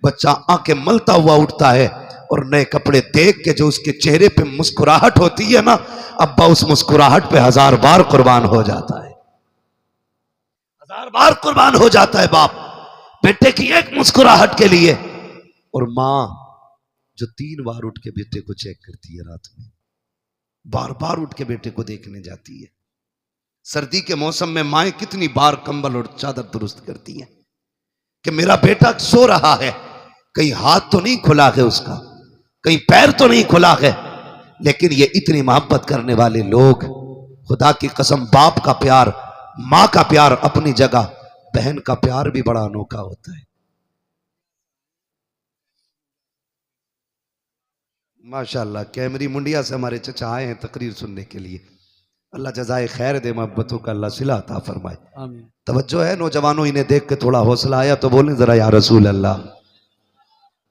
बच्चा आंखें मलता हुआ उठता है और नए कपड़े देख के जो उसके चेहरे पे मुस्कुराहट होती है ना, अब्बा उस मुस्कुराहट पे 1000 बार कुर्बान हो जाता है, 1000 बार कुर्बान हो जाता है बाप बेटे की एक मुस्कुराहट के लिए। और मां जो 3 बार उठ के बेटे को चेक करती है रात में, बार बार उठ के बेटे को देखने जाती है। सर्दी के मौसम में माएं कितनी बार कंबल और चादर दुरुस्त करती हैं कि मेरा बेटा सो रहा है, कहीं हाथ तो नहीं खुला है उसका, कहीं पैर तो नहीं खुला है। लेकिन ये इतनी मोहब्बत करने वाले लोग, खुदा की कसम, बाप का प्यार, मां का प्यार अपनी जगह, बहन का प्यार भी बड़ा अनोखा होता है। माशाअल्लाह, कैमरी मुंडिया से हमारे चचा आए हैं तकरीर सुनने के लिए। अल्लाह जज़ाए खैर दे, मोहब्बतों का अल्लाह सिला अता फरमाए। आमीन। तवज्जो है नौजवानों, इन्हें देख के थोड़ा हौसला आया तो बोलें जरा या रसूल अल्लाह।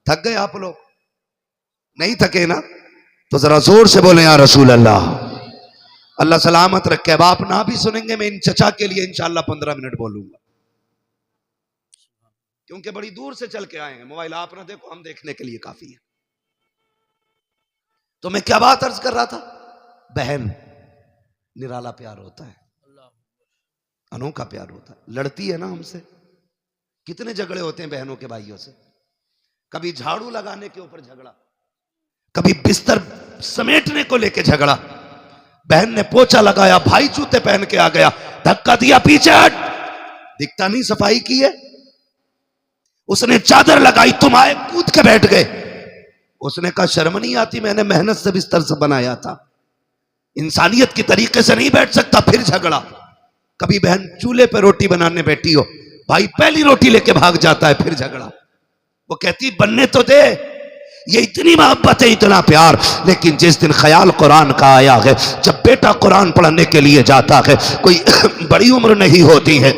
थक गए आप लोग? नहीं थके ना? तो जरा जोर से बोले या रसूल अल्लाह। अल्लाह सलामत रखे। अब आप ना भी सुनेंगे, मैं इन चचा के लिए इंशाअल्लाह 15 मिनट बोलूंगा, क्योंकि बड़ी दूर से चल के आए हैं। मोबाइल आप ना देखो, हम देखने के लिए काफी है। तो मैं क्या बात अर्ज कर रहा था, बहन निराला प्यार होता है, अनोखा प्यार होता है। लड़ती है ना हमसे, कितने झगड़े होते हैं बहनों के भाइयों से। कभी झाड़ू लगाने के ऊपर झगड़ा, कभी बिस्तर समेटने को लेके झगड़ा। बहन ने पोछा लगाया, भाई जूते पहन के आ गया, धक्का दिया, पीछे हट, दिखता नहीं सफाई की है। उसने चादर लगाई, तुम आए कूद के बैठ गए। उसने कहा शर्म नहीं आती, मैंने मेहनत से बिस्तर से बनाया था, इंसानियत की तरीके से नहीं बैठ सकता। फिर झगड़ा। कभी बहन चूल्हे पे रोटी बनाने बैठी हो, भाई पहली रोटी लेके भाग जाता है, फिर झगड़ा। वो कहती बनने तो दे। ये इतनी मोहब्बत है, इतना प्यार। लेकिन जिस दिन ख्याल कुरान का आया है, जब बेटा कुरान पढ़ने के लिए जाता है, कोई बड़ी उम्र नहीं होती है,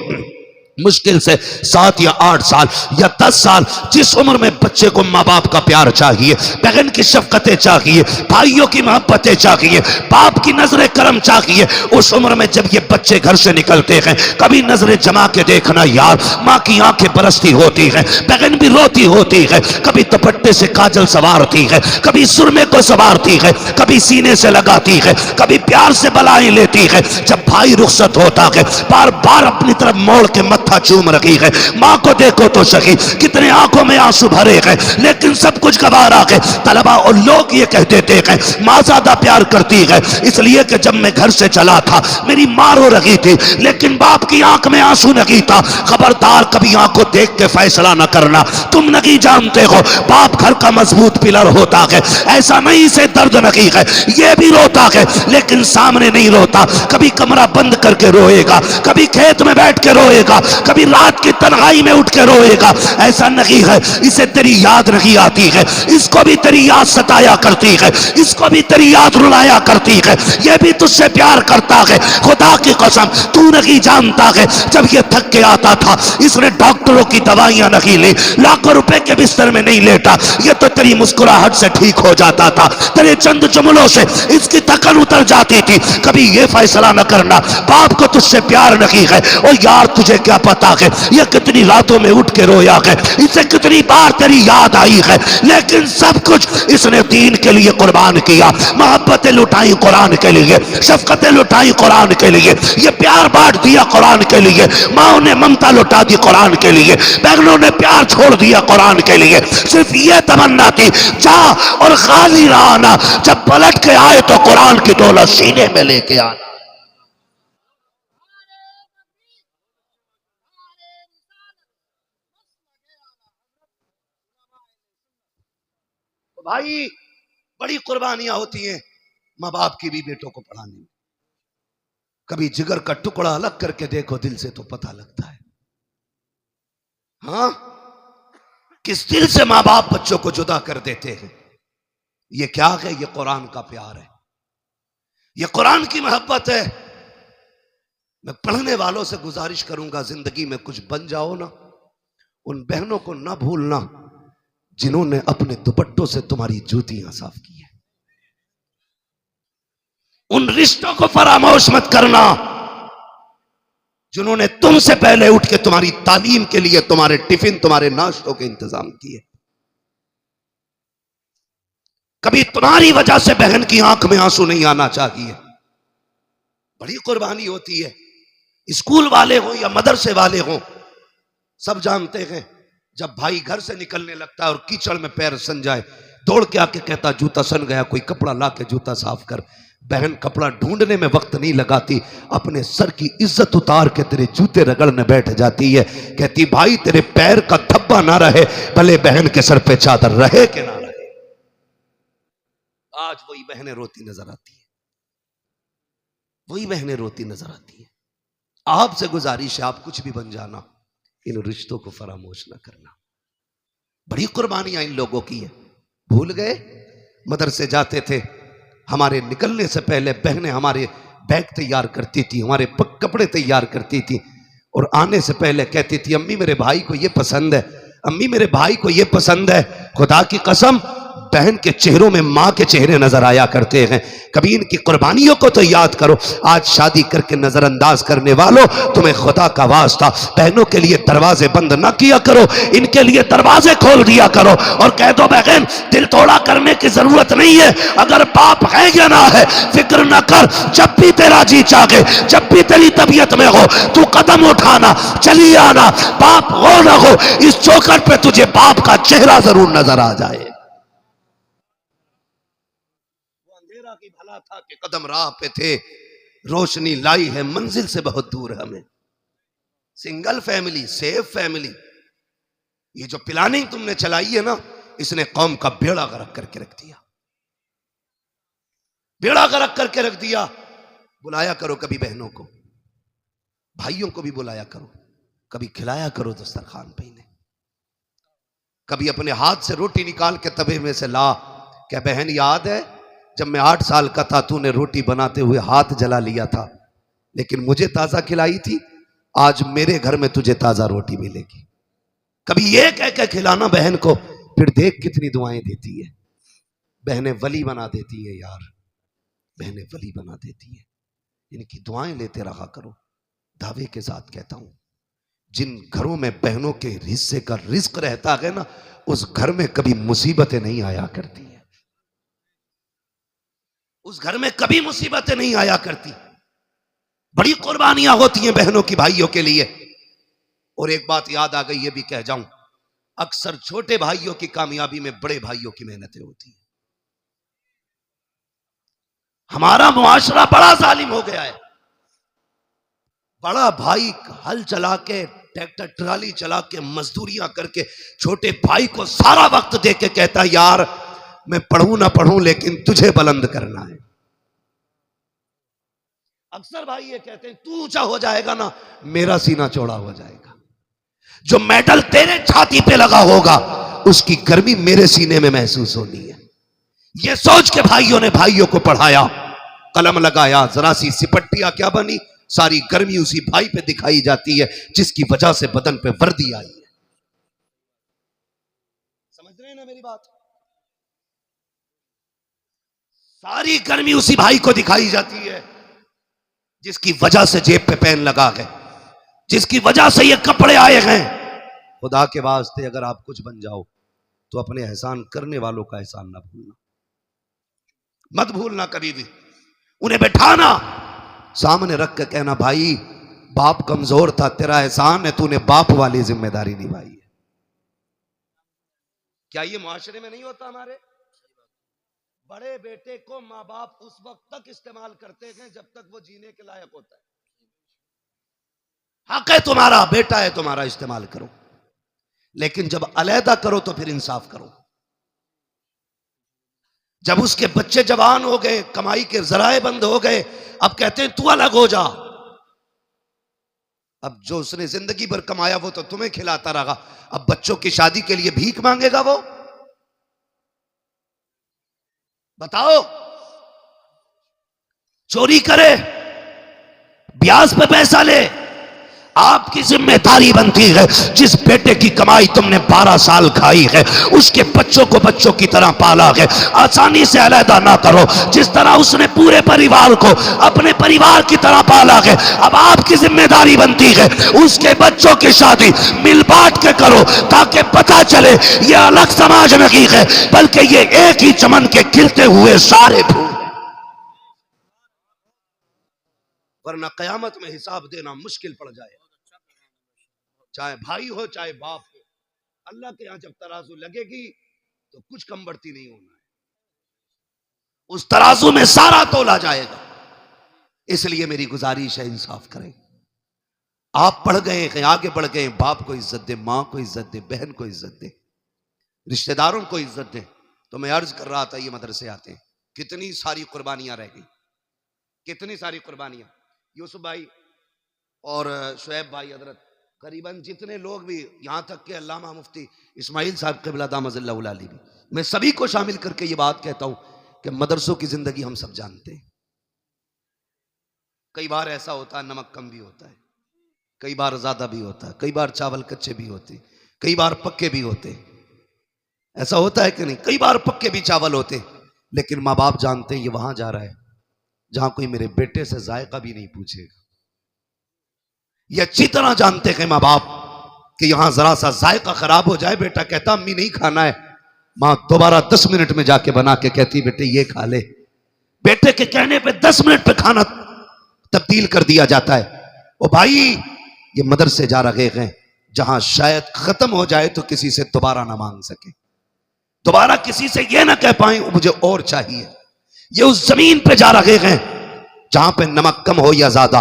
मुश्किल से 7 या 8 साल या 10 साल, जिस उम्र में बच्चे को माँ बाप का प्यार चाहिए, बहन की शफकतें चाहिए, भाइयों की मोहब्बतें चाहिए, बाप की नजर करम चाहिए, उस उम्र में जब ये बच्चे घर से निकलते हैं, कभी नजरें जमा के देखना यार, माँ की आंखें बरसती होती है, बहन भी रोती होती है, कभी दुपट्टे से काजल सवारती है, कभी सुरमे को सवारती है, कभी सीने से लगाती है, कभी प्यार से बलाएं लेती है। जब भाई रुखसत होता है, बार बार अपनी तरफ मोड़ के मत्था चूम रही है। माँ को देखो तो सही, कितने आंखों में आंसू भरे हैं, लेकिन सब कुछ गवारा है। तलबा और लोग ये कह देते हैं माँ ज्यादा प्यार करती है, इसलिए कि जब मैं घर से चला था मेरी माँ रो रही थी, लेकिन बाप की आंख में आंसू नहीं था। खबरदार, कभी आंख को देख के फैसला न करना, तुम नहीं जानते हो बाप घर का मजबूत पिलर होता है। ऐसा नहीं से दर्द नहीं है, ये भी रोता है, लेकिन सामने नहीं रोता। कभी कमरा बंद करके रोएगा, कभी खेत में बैठ के रोएगा, कभी रात की तन्हाई में उठ के रोएगा। ऐसा नहीं है इसे तेरी याद नहीं आती है, इसको भी तेरी याद सताया करती है, इसको भी तेरी याद रुलाया करती है, ये भी तुझसे प्यार करता है। खुदा की कसम, तू नहीं जानता है, जब ये थक के आता था, इसने डॉक्टरों की दवाइयां नहीं ली, लाखों रुपए के बिस्तर में नहीं लेटा, ये तो तेरी मुस्कुराहट से ठीक हो जाता था, तेरे चंद जुमलों से इसकी थकन उतर जाती थी। कभी ये फैसला न करना बाप को तुझसे प्यार नहीं है। ओ यार, तुझे क्या पता है ये कितनी रातों में उठ के रोया है, इसे कितनी बार तेरी याद आई है, लेकिन सब कुछ इसने दीन के लिए कुर्बान किया। मोहब्बतें लुटाई कुरान के लिए, शफकतें लुटाई कुरान के लिए, ये प्यार बांट दिया कुरान के लिए, माओ ने ममता लुटा दी कुरान के लिए, बहनों ने प्यार छोड़ दिया कुरान के लिए। सिर्फ ये तमन्ना थी जा और खाली रहना, जब पलट के आए तो कुरान की दौलत सीने में लेके आना। तो भाई बड़ी कुर्बानियां होती हैं मां बाप की भी बेटों को पढ़ाने में। कभी जिगर का टुकड़ा अलग करके देखो दिल से तो पता लगता है, हाँ किस दिल से मां बाप बच्चों को जुदा कर देते हैं। ये क्या है? ये कुरान का प्यार है, ये कुरान की मोहब्बत है। मैं पढ़ने वालों से गुजारिश करूंगा, जिंदगी में कुछ बन जाओ ना, उन बहनों को ना भूलना जिन्होंने अपने दुपट्टों से तुम्हारी जूतियां साफ की है। उन रिश्तों को फरामोश मत करना जिन्होंने तुमसे पहले उठ के तुम्हारी तालीम के लिए तुम्हारे टिफिन, तुम्हारे नाश्तों के इंतजाम किए। कभी तुम्हारी वजह से बहन की आंख में आंसू नहीं आना चाहिए। बड़ी कुर्बानी होती है। स्कूल वाले हो या मदरसे वाले हो, सब जानते हैं जब भाई घर से निकलने लगता है और कीचड़ में पैर सन जाए, दौड़ के आके कहता जूता सन गया, कोई कपड़ा ला के जूता साफ कर। बहन कपड़ा ढूंढने में वक्त नहीं लगाती, अपने सर की इज्जत उतार के तेरे जूते रगड़ने बैठ जाती है। कहती भाई तेरे पैर का धब्बा ना रहे, भले बहन के सर पे चादर रहे कि ना रहे। आज वही बहनें रोती नजर आती है, वही बहनें रोती नजर आती है। आपसे गुजारिश है, आप कुछ भी बन जाना, इन रिश्तों को फरामोश ना करना। बड़ी कुर्बानियां इन लोगों की है। भूल गए मदरसे जाते थे, हमारे निकलने से पहले बहनें हमारे बैग तैयार करती थी, हमारे कपड़े तैयार करती थी, और आने से पहले कहती थी अम्मी मेरे भाई को ये पसंद है, अम्मी मेरे भाई को ये पसंद है। खुदा की कसम बहन के चेहरों में मां के चेहरे नजर आया करते हैं। कभी इनकी कुर्बानियों को तो याद करो। आज शादी करके नजरअंदाज करने वालों, तुम्हें खुदा का वास्ता बहनों के लिए दरवाजे बंद ना किया करो, इनके लिए दरवाजे खोल दिया करो और कह दो बहन दिल तोड़ा करने की जरूरत नहीं है, अगर बाप है या ना है फिक्र ना कर, जब भी तेरा जी चाहे, जब भी तेरी तबीयत में हो तू कदम उठाना, चली आना, बाप हो ना हो इस चौखट पे तुझे बाप का चेहरा जरूर नजर आ जाए। की भला था कि कदम राह पे थे, रोशनी लाई है मंजिल से बहुत दूर हमें। सिंगल फैमिली, सेफ फैमिली, ये जो प्लानिंग तुमने चलाई है ना, इसने कौम का बेड़ा गर्क करके रख दिया, बेड़ा गर्क करके रख दिया। बुलाया करो कभी बहनों को, भाइयों को भी बुलाया करो, कभी खिलाया करो दस्तरखान पे इन्हें, कभी अपने हाथ से रोटी निकाल के तवे में से ला। क्या बहन याद है जब मैं 8 साल का था तूने रोटी बनाते हुए हाथ जला लिया था, लेकिन मुझे ताजा खिलाई थी, आज मेरे घर में तुझे ताजा रोटी मिलेगी। कभी ये कह के खिलाना बहन को, फिर देख कितनी दुआएं देती है। बहनें वली बना देती है यार, बहनें वली बना देती है। इनकी दुआएं लेते रहा करो। दावे के साथ कहता हूं, जिन घरों में बहनों के हिस्से का रिस्क रहता है ना, उस घर में कभी मुसीबतें नहीं आया करती है, उस घर में कभी मुसीबतें नहीं आया करती। बड़ी कुर्बानियां होती हैं बहनों की भाइयों के लिए। और एक बात याद आ गई, ये भी कह जाऊं, अक्सर छोटे भाइयों की कामयाबी में बड़े भाइयों की मेहनतें होती हैं। हमारा मुआशरा बड़ा जालिम हो गया है। बड़ा भाई हल चला के, ट्रैक्टर ट्राली चला के, मजदूरियां करके छोटे भाई को सारा वक्त दे के कहता यार मैं पढ़ूं ना पढ़ूं लेकिन तुझे बुलंद करना है। अक्सर भाई ये कहते हैं तू ऊंचा हो जाएगा ना मेरा सीना चौड़ा हो जाएगा। जो मेडल तेरे छाती पे लगा होगा उसकी गर्मी मेरे सीने में महसूस होनी है। ये सोच के भाइयों ने भाइयों को पढ़ाया, कलम लगाया, जरा सी सिपट्टियां क्या बनी, सारी गर्मी उसी भाई पे दिखाई जाती है जिसकी वजह से बदन पे वर्दी आई है। समझ रहे हैं ना मेरी बात? सारी गर्मी उसी भाई को दिखाई जाती है जिसकी वजह से जेब पे पेन लगा है। जिसकी वजह से ये कपड़े आए हैं। खुदा के वास्ते अगर आप कुछ बन जाओ तो अपने एहसान करने वालों का एहसान ना भूलना, मत भूलना कभी भी। उन्हें बैठाना, सामने रख के कहना, भाई बाप कमजोर था, तेरा एहसान है, तूने बाप वाली जिम्मेदारी निभाई है। क्या ये मुआशरे में नहीं होता? हमारे बड़े बेटे को माँ बाप उस वक्त तक इस्तेमाल करते हैं जब तक वो जीने के लायक होता है। हक है तुम्हारा, बेटा है तुम्हारा, इस्तेमाल करो, लेकिन जब अलहदा करो तो फिर इंसाफ करो। जब उसके बच्चे जवान हो गए, कमाई के जराए बंद हो गए, अब कहते हैं तू अलग हो जा। अब जो उसने जिंदगी भर कमाया वो तो तुम्हें खिलाता रहा, अब बच्चों की शादी के लिए भीख मांगेगा वो? बताओ। चोरी करे, ब्याज पे पैसा ले, आपकी जिम्मेदारी बनती है जिस बेटे की कमाई तुमने 12 साल खाई है उसके बच्चों को बच्चों की तरह पाला है, आसानी से अलहदा ना करो। जिस तरह उसने पूरे परिवार को अपने परिवार की तरह पाला है, अब आपकी जिम्मेदारी बनती है उसके बच्चों की शादी मिल बांट के करो, ताकि पता चले ये अलग समाज नहीं है बल्कि ये एक ही चमन के खिलते हुए सारे फूल। वरना कयामत में हिसाब देना मुश्किल पड़ जाए, चाहे भाई हो चाहे बाप हो। अल्लाह के यहां जब तराजू लगेगी तो कुछ कम बढ़ती नहीं होना है, उस तराजू में सारा तोला जाएगा। इसलिए मेरी गुजारिश है, इंसाफ करें। आप पढ़ गए हैं, आगे बढ़ गए, बाप को इज्जत दे, मां को इज्जत दे, बहन को इज्जत दे, रिश्तेदारों को इज्जत दे। तो मैं अर्ज कर रहा था, ये मदरसे आते हैं, कितनी सारी कुर्बानियां रह गई, कितनी सारी कुर्बानियां। यूसुफ भाई और शुएब भाई हजरत, करीबन जितने लोग भी, यहां तक के अल्लामा मुफ्ती इस्माइल साहब क़िबला दामज़िल्लहु अलैहि भी, मैं सभी को शामिल करके ये बात कहता हूं कि मदरसों की जिंदगी हम सब जानते हैं। कई बार ऐसा होता है नमक कम भी होता है, कई बार ज्यादा भी होता है, कई बार चावल कच्चे भी होते, कई बार पक्के भी होते। ऐसा होता है कि नहीं? कई बार पक्के भी चावल होते, लेकिन माँ बाप जानते हैं ये वहां जा रहा है जहां कोई मेरे बेटे से जायका भी नहीं पूछेगा। ये अच्छी तरह जानते हैं माँ बाप कि यहां जरा सा जायका खराब हो जाए, बेटा कहता अम्मी नहीं खाना है, मां दोबारा 10 मिनट में जाके बना के कहती बेटे ये खा ले। बेटे के कहने पे 10 मिनट पे खाना तब्दील कर दिया जाता है। ओ भाई, ये मदरसे जा रहे हैं जहां शायद खत्म हो जाए तो किसी से दोबारा ना मांग सके, दोबारा किसी से ये ना कह पाए मुझे और चाहिए। ये उस जमीन पे जा रहे हैं जहां पे नमक कम हो या ज्यादा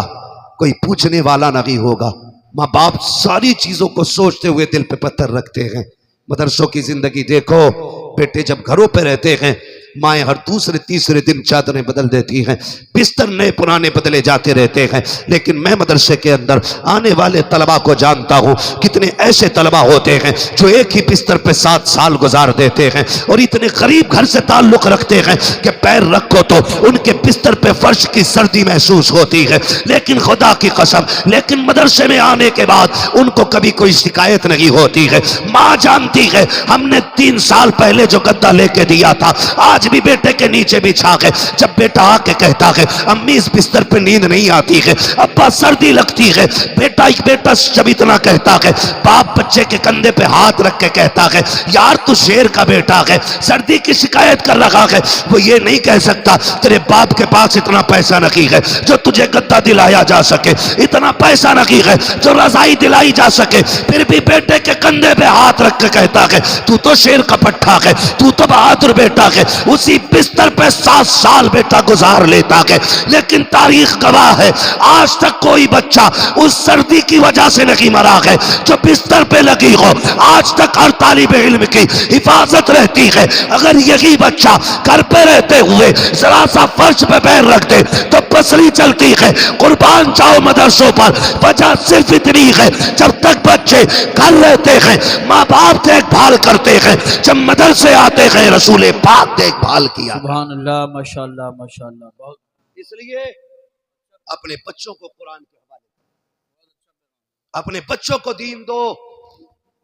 कोई पूछने वाला नहीं होगा। माँ बाप सारी चीजों को सोचते हुए दिल पे पत्थर रखते हैं। मदरसों की जिंदगी देखो, बेटे जब घरों पे रहते हैं माएँ हर दूसरे तीसरे दिन चादरें बदल देती हैं, बिस्तर नए पुराने बदले जाते रहते हैं। लेकिन मैं मदरसे के अंदर आने वाले तलबा को जानता हूँ, कितने ऐसे तलबा होते हैं जो एक ही बिस्तर पे 7 साल गुजार देते हैं और इतने गरीब घर से ताल्लुक रखते हैं कि पैर रखो तो उनके बिस्तर पे फर्श की सर्दी महसूस होती है। लेकिन खुदा की कसम, लेकिन मदरसे में आने के बाद उनको कभी कोई शिकायत नहीं होती है। माँ जानती है हमने 3 साल पहले जो गद्दा लेके दिया था आज भी बेटे के नीचे बिछा के, जब बेटा आके कहता है अम्मी इस बिस्तर पे नींद नहीं आती है, अब्बा सर्दी लगती है, बेटा जब इतना कहता है, बाप बच्चे के कंधे पे हाथ रख के कहता है यार तू शेर का बेटा है, सर्दी की शिकायत कर रहा है। वो ये नहीं कह सकता तेरे बाप के पास इतना पैसा नहीं है जो तुझे गद्दा दिलाया जा सके, इतना पैसा नहीं है जो रजाई दिलाई जा सके, फिर भी बेटे के कंधे पे हाथ रख के कहता है तू तो शेर का पट्टा है, तू तो बहादुर बेटा है। उसी बिस्तर पे 7 साल बेटा गुजार लेता है, लेकिन तारीख गवाह है आज तक कोई बच्चा उस सर्दी की वजह से नहीं मरा है जो बिस्तर पे लगी हो। आज तक हर तालिब इल्म की हिफाजत रहती है। अगर यही बच्चा घर पे रहते हुए जरा सा फर्श पे पैर रख दे तो पसली चलती है। कुर्बान जाओ मदरसों पर, वजह सिर्फ इतनी है जब तक बच्चे घर रहते हैं माँ बाप देखभाल करते हैं, जब मदरसे आते हैं रसूल पाक देखभाल किया। सुभान अल्लाह, माशाअल्लाह माशाअल्लाह। बहुत इसलिए अपने बच्चों को कुरान के हवाले, अपने बच्चों को दीन दो,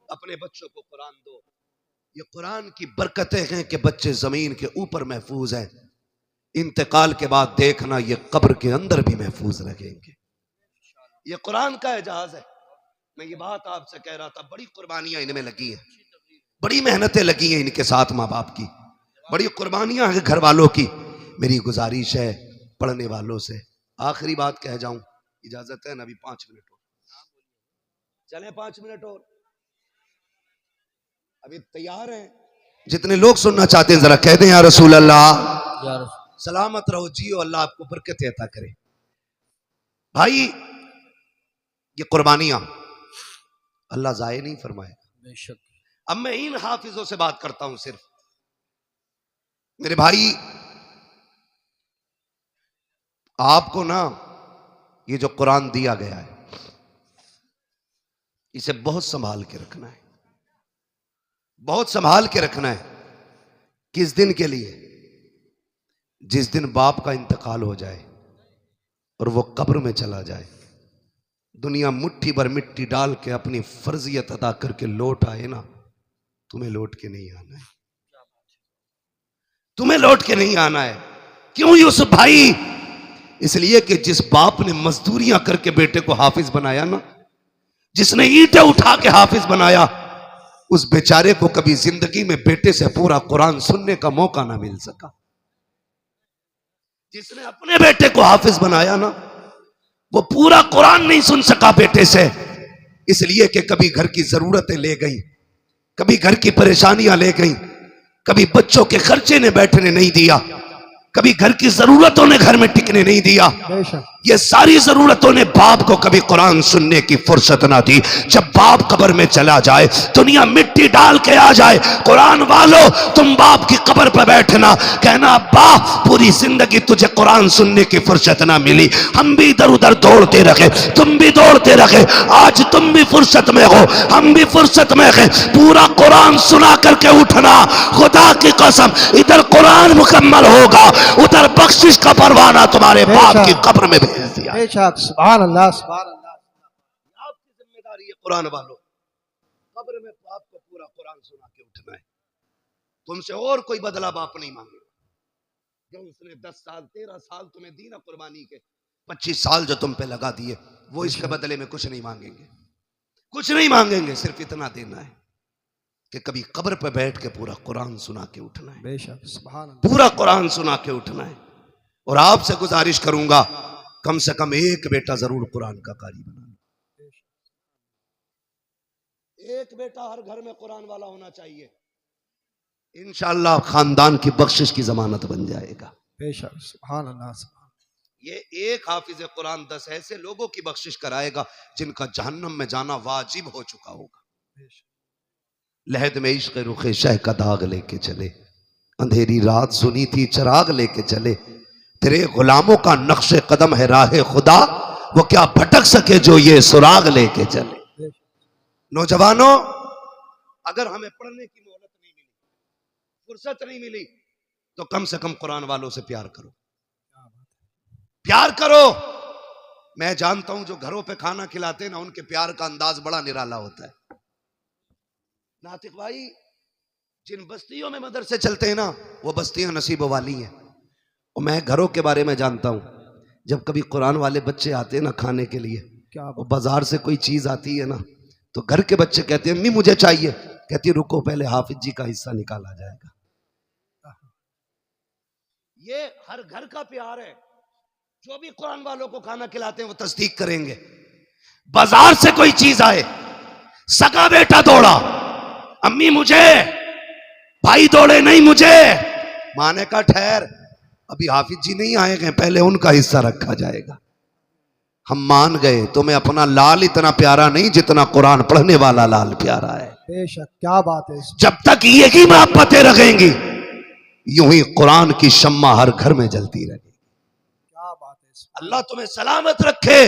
अपने बच्चों को कुरान दो। ये कुरान की बरकतें हैं कि बच्चे जमीन के ऊपर महफूज हैं, इंतकाल के बाद देखना ये कब्र के अंदर भी महफूज रहेंगे। ये कुरान का एजाज है। मैं ये बात आपसे कह रहा था, बड़ी कुर्बानियां इनमें लगी हैं, बड़ी मेहनतें लगी हैं इनके साथ माँ बाप की, बड़ी कुर्बानियां हैं घर वालों की। मेरी गुजारिश है पढ़ने वालों से, आखिरी बात कह जाऊं, इजाजत है ना? अभी 5 मिनट और चले, 5 मिनट और, अभी तैयार हैं? जितने लोग सुनना चाहते हैं जरा कह दें या रसूल अल्लाह। या रसूल। सलामत रहो, जियो, अल्लाह आपको बरकत अता करे। भाई ये कुर्बानियां अल्लाह जाये नहीं फरमाएगा। बेशक। अब मैं इन हाफिजों से बात करता हूं सिर्फ। मेरे भाई आपको ना ये जो कुरान दिया गया है इसे बहुत संभाल के रखना है, बहुत संभाल के रखना है। किस दिन के लिए? जिस दिन बाप का इंतकाल हो जाए और वो कब्र में चला जाए, दुनिया मुट्ठी भर मिट्टी डाल के अपनी फर्जियत अदा करके लौट आए ना, तुम्हें लौट के नहीं आना है, तुम्हें लौट के नहीं आना है। क्यों यूसुफ भाई? इसलिए कि जिस बाप ने मजदूरियां करके बेटे को हाफिज बनाया ना, जिसने ईंटें उठा के हाफिज बनाया, उस बेचारे को कभी जिंदगी में बेटे से पूरा कुरान सुनने का मौका ना मिल सका। जिसने अपने बेटे को हाफिज बनाया ना, वो पूरा कुरान नहीं सुन सका बेटे से, इसलिए कि कभी घर की जरूरतें ले गई, कभी घर की परेशानियां ले गई, कभी बच्चों के खर्चे ने बैठने नहीं दिया, कभी घर की जरूरतों ने घर में टिकने नहीं दिया। ये सारी जरूरतों ने बाप को कभी कुरान सुनने की फुर्सत ना दी। जब बाप कब्र में चला जाए, दुनिया मिट्टी डाल के आ जाए, कुरान वालों तुम बाप की कब्र पर बैठना, कहना बाप पूरी जिंदगी तुझे कुरान सुनने की फुर्सत ना मिली, हम भी इधर उधर दौड़ते रहे, तुम भी दौड़ते रहे, आज तुम भी फुर्सत में हो, हम भी फुर्सत में हैं, पूरा कुरान सुना करके उठना। खुदा की कसम, इधर कुरान मुकम्मल होगा, उधर बख्शिश का परवाना तुम्हारे बाप की कब्र में भेज दिया। सुभान अल्लाह, सुभान अल्लाह। आपकी जिम्मेदारी है कुरान वालों, कब्र में बाप को पूरा कुरान सुना के उठना है। तुमसे और कोई बदला बाप नहीं मांगेगा। जो उसने 10 साल 13 साल तुम्हें दी ना कुर्बानी के, 25 साल जो तुम पे लगा दिए, वो इसके बदले में कुछ नहीं मांगेंगे, कुछ नहीं मांगेंगे। सिर्फ इतना देना है कि कभी कब्र पे बैठ के पूरा कुरान सुना के उठना है, बेशक, सुभान अल्लाह। पूरा कुरान सुना के उठना है। और आपसे गुजारिश करूंगा कम से कम एक बेटा जरूर कुरान का कारी बनाना, एक बेटा हर घर में कुरान वाला होना चाहिए। इंशाअल्लाह खानदान की बख्शिश की जमानत बन जाएगा। बेशक, सुभान अल्लाह, सुभान। ये एक हाफिज कुरान 10 ऐसे लोगों की बख्शिश कराएगा जिनका जहन्नम में जाना वाजिब हो चुका होगा। लहद में इश्क़ रुखे शह का दाग लेके चले, अंधेरी रात सुनी थी चिराग लेके चले, तेरे गुलामों का नक्शे कदम है राह खुदा, वो क्या भटक सके जो ये सुराग लेके चले। नौजवानों, अगर हमें पढ़ने की मोहलत नहीं मिली, फुर्सत नहीं मिली, तो कम से कम कुरान वालों से प्यार करो, प्यार करो। मैं जानता हूं जो घरों पे खाना खिलाते हैं ना, उनके प्यार का अंदाज बड़ा निराला होता है। नातिक भाई, जिन बस्तियों में मदरसे चलते हैं ना, वो बस्तियां नसीबों वाली हैं। और मैं घरों के बारे में जानता हूं, जब कभी कुरान वाले बच्चे आते हैं ना खाने के लिए, क्या वो बाजार से कोई चीज आती है ना, तो घर के बच्चे कहते हैं अम्मी मुझे चाहिए, कहती है रुको पहले हाफिज जी का हिस्सा निकाला जाएगा। ये हर घर का प्यार है। जो भी कुरान वालों को खाना खिलाते हैं वो तस्दीक करेंगे। बाजार से कोई चीज आए, सगा बेटा दौड़ा, अम्मी मुझे, भाई दौड़े नहीं मुझे, माने का ठहर, अभी हाफिज जी नहीं आए गए, पहले उनका हिस्सा रखा जाएगा। हम मान गए, तुम्हें अपना लाल इतना प्यारा नहीं जितना कुरान पढ़ने वाला लाल प्यारा है। बेशक, क्या बात है। जब तक यही मोहब्बतें रखेंगी, यूं ही कुरान की शम्मा हर घर में जलती रहेगी। क्या बात है। अल्लाह तुम्हें सलामत रखे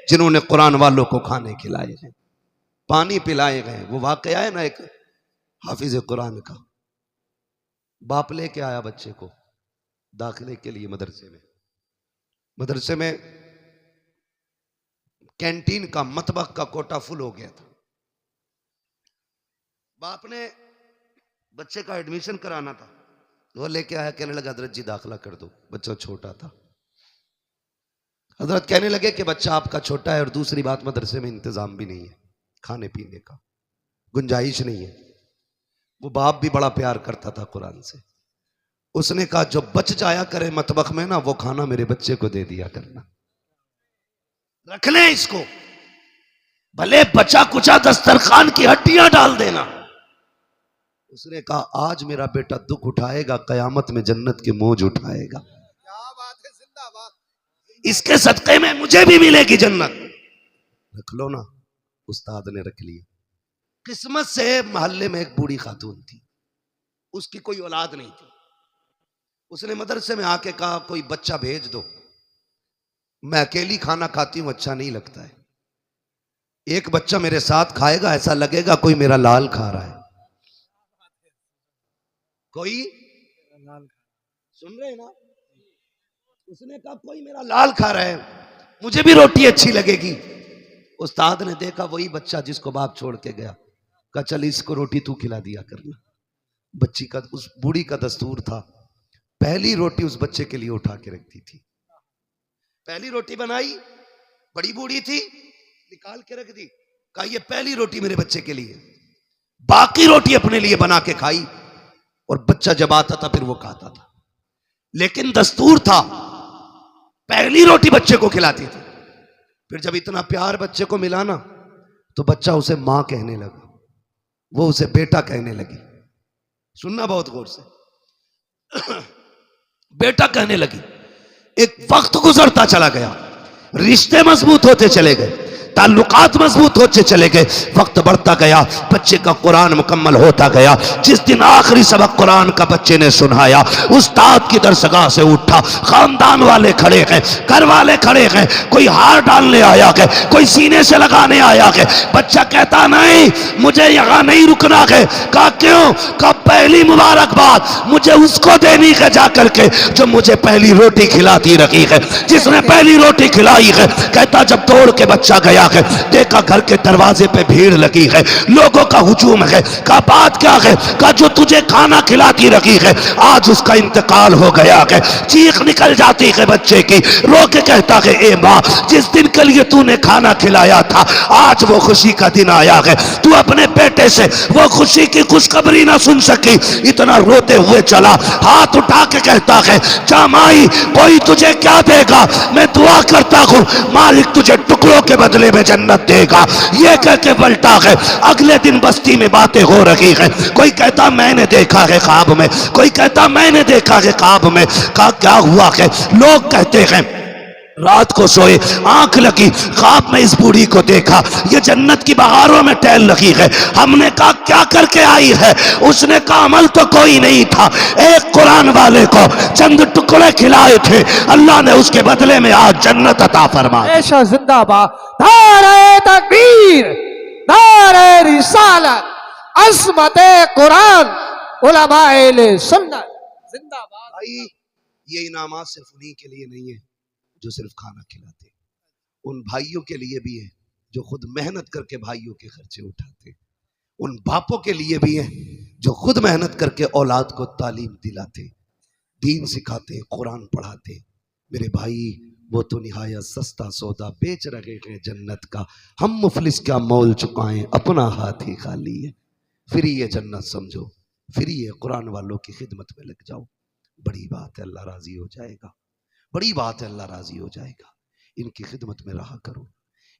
जिन्होंने कुरान वालों को खाने खिलाए हैं, पानी पिलाए गए। वो वाकया है ना एक हाफिज कुरान का, बाप लेके आया बच्चे को दाखिले के लिए मदरसे में कैंटीन का मतबख का कोटा फुल हो गया था। बाप ने बच्चे का एडमिशन कराना था, वो लेके आया, कहने लगा हजरत जी दाखिला कर दो, बच्चा छोटा था। हजरत कहने लगे कि बच्चा आपका छोटा है और दूसरी बात मदरसे में इंतजाम भी नहीं है, खाने पीने का गुंजाइश नहीं है। वो बाप भी बड़ा प्यार करता था कुरान से। उसने कहा जो बच जाया करे मतबख में ना, वो खाना मेरे बच्चे को दे दिया करना, रख ले इसको, भले बचा कुचा दस्तरखान की हड्डियां डाल देना। उसने कहा आज मेरा बेटा दुख उठाएगा, कयामत में जन्नत की मौज उठाएगा। क्या बात है, जिंदाबाद। इसके सदक़े में मुझे भी मिलेगी जन्नत। रख लो ना। उस्ताद ने रख लिया। किस्मत से मोहल्ले में एक बूढ़ी खातून थी, उसकी कोई औलाद नहीं थी। उसने मदरसे में आके कहा कोई बच्चा भेज दो, मैं अकेली खाना खाती हूं, अच्छा नहीं लगता है। एक बच्चा मेरे साथ खाएगा, ऐसा लगेगा कोई मेरा लाल खा रहा है। कोई सुन रहे ना? उसने कहा कोई मेरा लाल खा रहा है, मुझे भी रोटी अच्छी लगेगी। उस्ताद ने देखा वही बच्चा जिसको बाप छोड़ के गया, कहा चल इसको रोटी तू खिला दिया करना। बच्ची का, उस बूढ़ी का दस्तूर था, पहली रोटी उस बच्चे के लिए उठा के रखती थी। पहली रोटी बनाई, बड़ी बूढ़ी थी, निकाल के रख दी, कहा ये पहली रोटी मेरे बच्चे के लिए। बाकी रोटी अपने लिए बना के खाई, और बच्चा जब आता था फिर वो खाता था। लेकिन दस्तूर था, पहली रोटी बच्चे को खिलाती थी। फिर जब इतना प्यार बच्चे को मिला ना, तो बच्चा उसे मां कहने लगा, वो उसे बेटा कहने लगी। सुनना बहुत गौर से। बेटा कहने लगी। एक वक्त गुजरता चला गया, रिश्ते मजबूत होते चले गए, ताल्लुकात मजबूत होते चले गए, वक्त बढ़ता गया, बच्चे का कुरान मुकम्मल होता गया। जिस दिन आखिरी सबक कुरान का बच्चे ने सुनाया, उस्ताद की दरसगाह से उठा, खानदान वाले खड़े हैं, घर वाले खड़े हैं, कोई हार डालने आया है, कोई सीने से लगाने आया है। बच्चा कहता नहीं, मुझे यहां नहीं रुकना है। कहा क्यों? कहा पहली मुबारकबाद मुझे उसको देनी है जा करके जो मुझे पहली रोटी खिलाती रही है, जिसने पहली रोटी खिलाई है। कहता जब तोड़ के बच्चा गया है, देखा घर के दरवाजे पे भीड़ लगी है, लोगों का हुजूम है। कहा बात क्या है? कहा जो तुझे खाना खिलाती रखी है, आज उसका इंतकाल हो गया है। चीख निकल जाती है बच्चे की, रो के कहता है ए माँ, जिस दिन के लिए तूने खाना खिलाया था, आज वो खुशी का दिन आया है। तू अपने बेटे से वो खुशी की खुशखबरी ना सुन सकी, इतना रोते हुए चला, हाथ उठा के कहता है जा माई, कोई तुझे क्या देगा, मैं दुआ करता हूं मालिक तुझे टुकड़ों के बदले में जन्नत देगा। ये कह के पलटा है। अगले दिन बस्ती में बातें हो रही है, कोई कहता मैंने देखा है ख्वाब में, कोई कहता मैंने देखा है ख्वाब में। कहा क्या हुआ है? लोग कहते हैं रात को सोए, आंख लगी, ख्वाब में इस बूढ़ी को देखा, ये जन्नत की बहारों में टहल रही है। हमने कहा क्या करके आई है? उसने कहा अमल तो कोई नहीं था, एक कुरान वाले को चंद टुकड़े खिलाए थे, अल्लाह ने उसके बदले में आज जन्नत अता फरमा। ऐशा जिंदाबाद। नारे तकबीर, नारे रिसालत, अज़मत कुरान, उलमाए सुन्नत जिंदाबाद। भाई ये इनामात सिर्फ उन्हीं के लिए नहीं है जो सिर्फ खाना खिलाते, उन भाइयों के लिए भी है जो खुद मेहनत करके भाइयों के खर्चे उठाते, उन बापों के लिए भी है जो खुद मेहनत करके औलाद को तालीम दिलाते, दीन सिखाते, कुरान पढ़ाते। मेरे भाई वो तो निहायत सस्ता सौदा बेच रहे हैं जन्नत का, हम मुफलिस क्या मोल चुकाएं, अपना हाथ ही खाली है। फिर ये जन्नत समझो, फिर ये कुरान वालों की खिदमत में लग जाओ, बड़ी बात है, अल्लाह राजी हो जाएगा, बड़ी बात है, अल्लाह राजी हो जाएगा। इनकी खिदमत में रहा करो,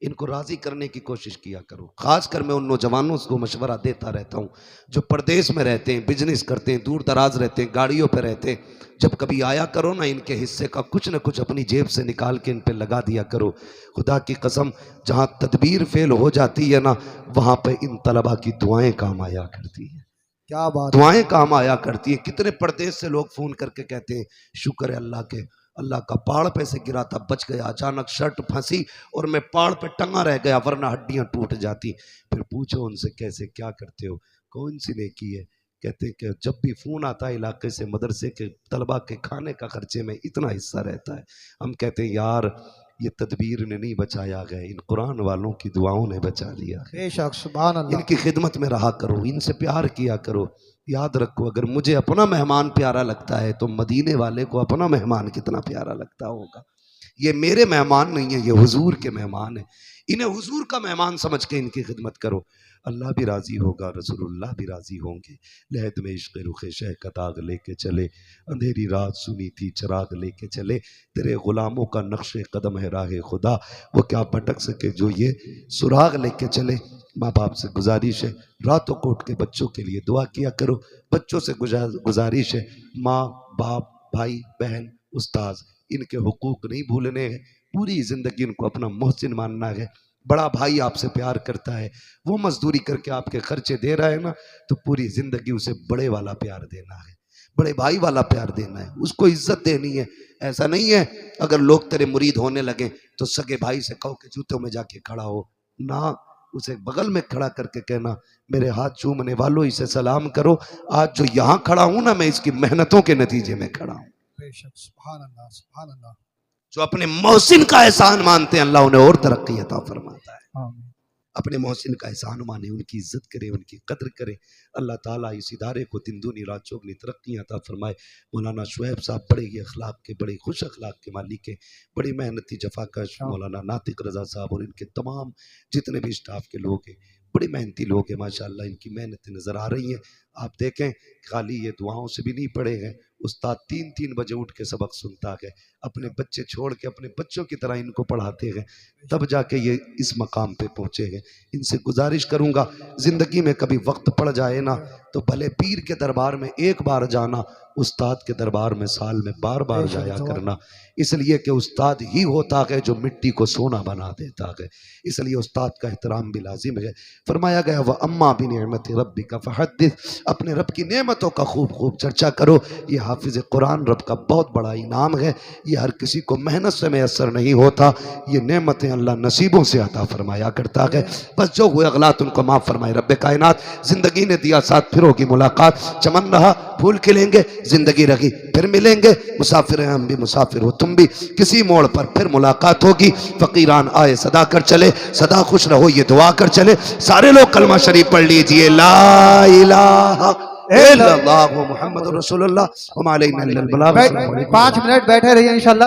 इनको राजी करने की कोशिश किया करो। खासकर मैं उन नौजवानों को मशवरा देता रहता हूँ जो परदेश में रहते हैं, बिजनेस करते हैं, दूर दराज रहते हैं, गाड़ियों पर रहते हैं। जब कभी आया करो ना, इनके हिस्से का कुछ न कुछ अपनी जेब से निकाल के इन पे लगा दिया करो। खुदा की कसम, जहाँ तदबीर फेल हो जाती है ना, वहाँ पे इन तलबा की दुआएं काम आया करती है। क्या बात, दुआएं काम आया करती है। कितने परदेश से लोग फोन करके कहते हैं शुक्र है अल्लाह के, अल्लाह का पहाड़ पे से गिरा था, बच गया, अचानक शर्ट फंसी और मैं पहाड़ पे टंगा रह गया, वरना हड्डियां टूट जाती। फिर पूछो उनसे कैसे क्या करते हो, कौन सी नेकी है? कहते हैं कि जब भी फ़ोन आता है इलाके से, मदरसे के तलबा के खाने का खर्चे में इतना हिस्सा रहता है। हम कहते हैं यार ये तदबीर ने नहीं बचाया गया, इन कुरान वालों की दुआओं ने बचा लिया। बेशक सुभान अल्लाह। इनकी खिदमत में रहा करो, इनसे प्यार किया करो। याद रखो, अगर मुझे अपना मेहमान प्यारा लगता है तो मदीने वाले को अपना मेहमान कितना प्यारा लगता होगा। ये मेरे मेहमान नहीं है, ये हुजूर के मेहमान है। इन्हें हुजूर का मेहमान समझ के इनकी खिदमत करो, अल्लाह भी राजी होगा, रसूलुल्लाह भी राजी होंगे। लहद में इश्क़ रुख़ शह का दाग लेके चले, अंधेरी रात सुनी थी चिराग लेके चले, तेरे गुलामों का नक्शे कदम है राह खुदा, वो क्या भटक सके जो ये सुराग लेके चले। माँ बाप से गुजारिश है, रातों को उठ के बच्चों के लिए दुआ किया करो। बच्चों से गुजारिश है, माँ बाप भाई बहन उस्ताद इनके हुकूक नहीं भूलने हैं, पूरी ज़िंदगी इनको अपना मोहसिन मानना है। बड़ा भाई आपसे प्यार करता है, वो मजदूरी करके आपके खर्चे दे रहा है ना, तो पूरी ज़िंदगी उसे बड़े वाला प्यार देना है, बड़े भाई वाला प्यार देना है, उसको इज्जत देनी है। ऐसा नहीं है अगर लोग तेरे मुरीद होने लगे तो सगे भाई से कहो कि जूतों में जाके खड़ा हो ना, उसे बगल में खड़ा करके कहना मेरे हाथ चूमने वालों इसे सलाम करो, आज जो यहाँ खड़ा हूं ना मैं इसकी मेहनतों के नतीजे में खड़ा हूं। बेशक, सुभान अल्लाह, सुभान अल्लाह। जो अपने मोहसिन का एहसान मानते हैं अल्लाह उन्हें और तरक्की अता फरमाता है। आमीन। अपने मोहसिन का एहसान माने, उनकी इज्जत करे, उनकी कद्र करे। अल्लाह ताला इस इदारे को दिन दूनी रात चौगनी तरक्की अता फरमाए। मौलाना शुएब साहब बड़े ही अखलाक के, बड़े खुश अखलाक के मालिक हैं, बड़ी मेहनती जफाकश। मौलाना नातिक रजा साहब और इनके तमाम जितने भी स्टाफ के लोग हैं बड़े मेहनती लोग हैं माशाल्लाह, इनकी मेहनतें नज़र आ रही हैं। आप देखें खाली ये दुआओं से भी नहीं पड़े हैं, उस्ताद 3-3 बजे उठ के सबक सुनता है, अपने बच्चे छोड़ के अपने बच्चों की तरह इनको पढ़ाते हैं, तब जाके ये इस मकाम पे पहुँचे हैं। इनसे गुजारिश करूँगा ज़िंदगी में कभी वक्त पड़ जाए ना तो भले पीर के दरबार में एक बार जाना, उस्ताद के दरबार में साल में बार बार जाया करना, इसलिए कि उस्ताद ही होता है जो मिट्टी को सोना बना देता है। इसलिए उस्ताद का एहतराम भी लाजिम है। फरमाया गया वह अम्मा भी नेमत रब्बी का फहद्दिस, अपने रब की नेमतों का खूब खूब चर्चा करो। ये हाफिज कुरान रब का बहुत बड़ा इनाम है, ये हर किसी को मेहनत से मैसर नहीं होता, ये नेमतें अल्लाह नसीबों से अता फरमाया करता है। बस जो हुए अगलात उनको माफ़ फरमाए रब्बे कायनात। ज़िंदगी ने दिया साथ फिर होगी मुलाकात, चमन रहा फूल खिलेंगे, जिंदगी रही फिर मिलेंगे, मुसाफिर हैं हम भी मुसाफिर हो तुम भी, किसी मोड़ पर फिर मुलाकात होगी। फकीरान आए सदा कर चले, सदा खुश रहो ये दुआ कर चले। सारे लोग कलमा शरीफ पढ़ लीजिए, ला इलाहा इल्लल्लाह मुहम्मदुर रसूलुल्लाह व मा अलैना इल्लल बलाग। 5 मिनट बैठे रहिए इंशाल्लाह।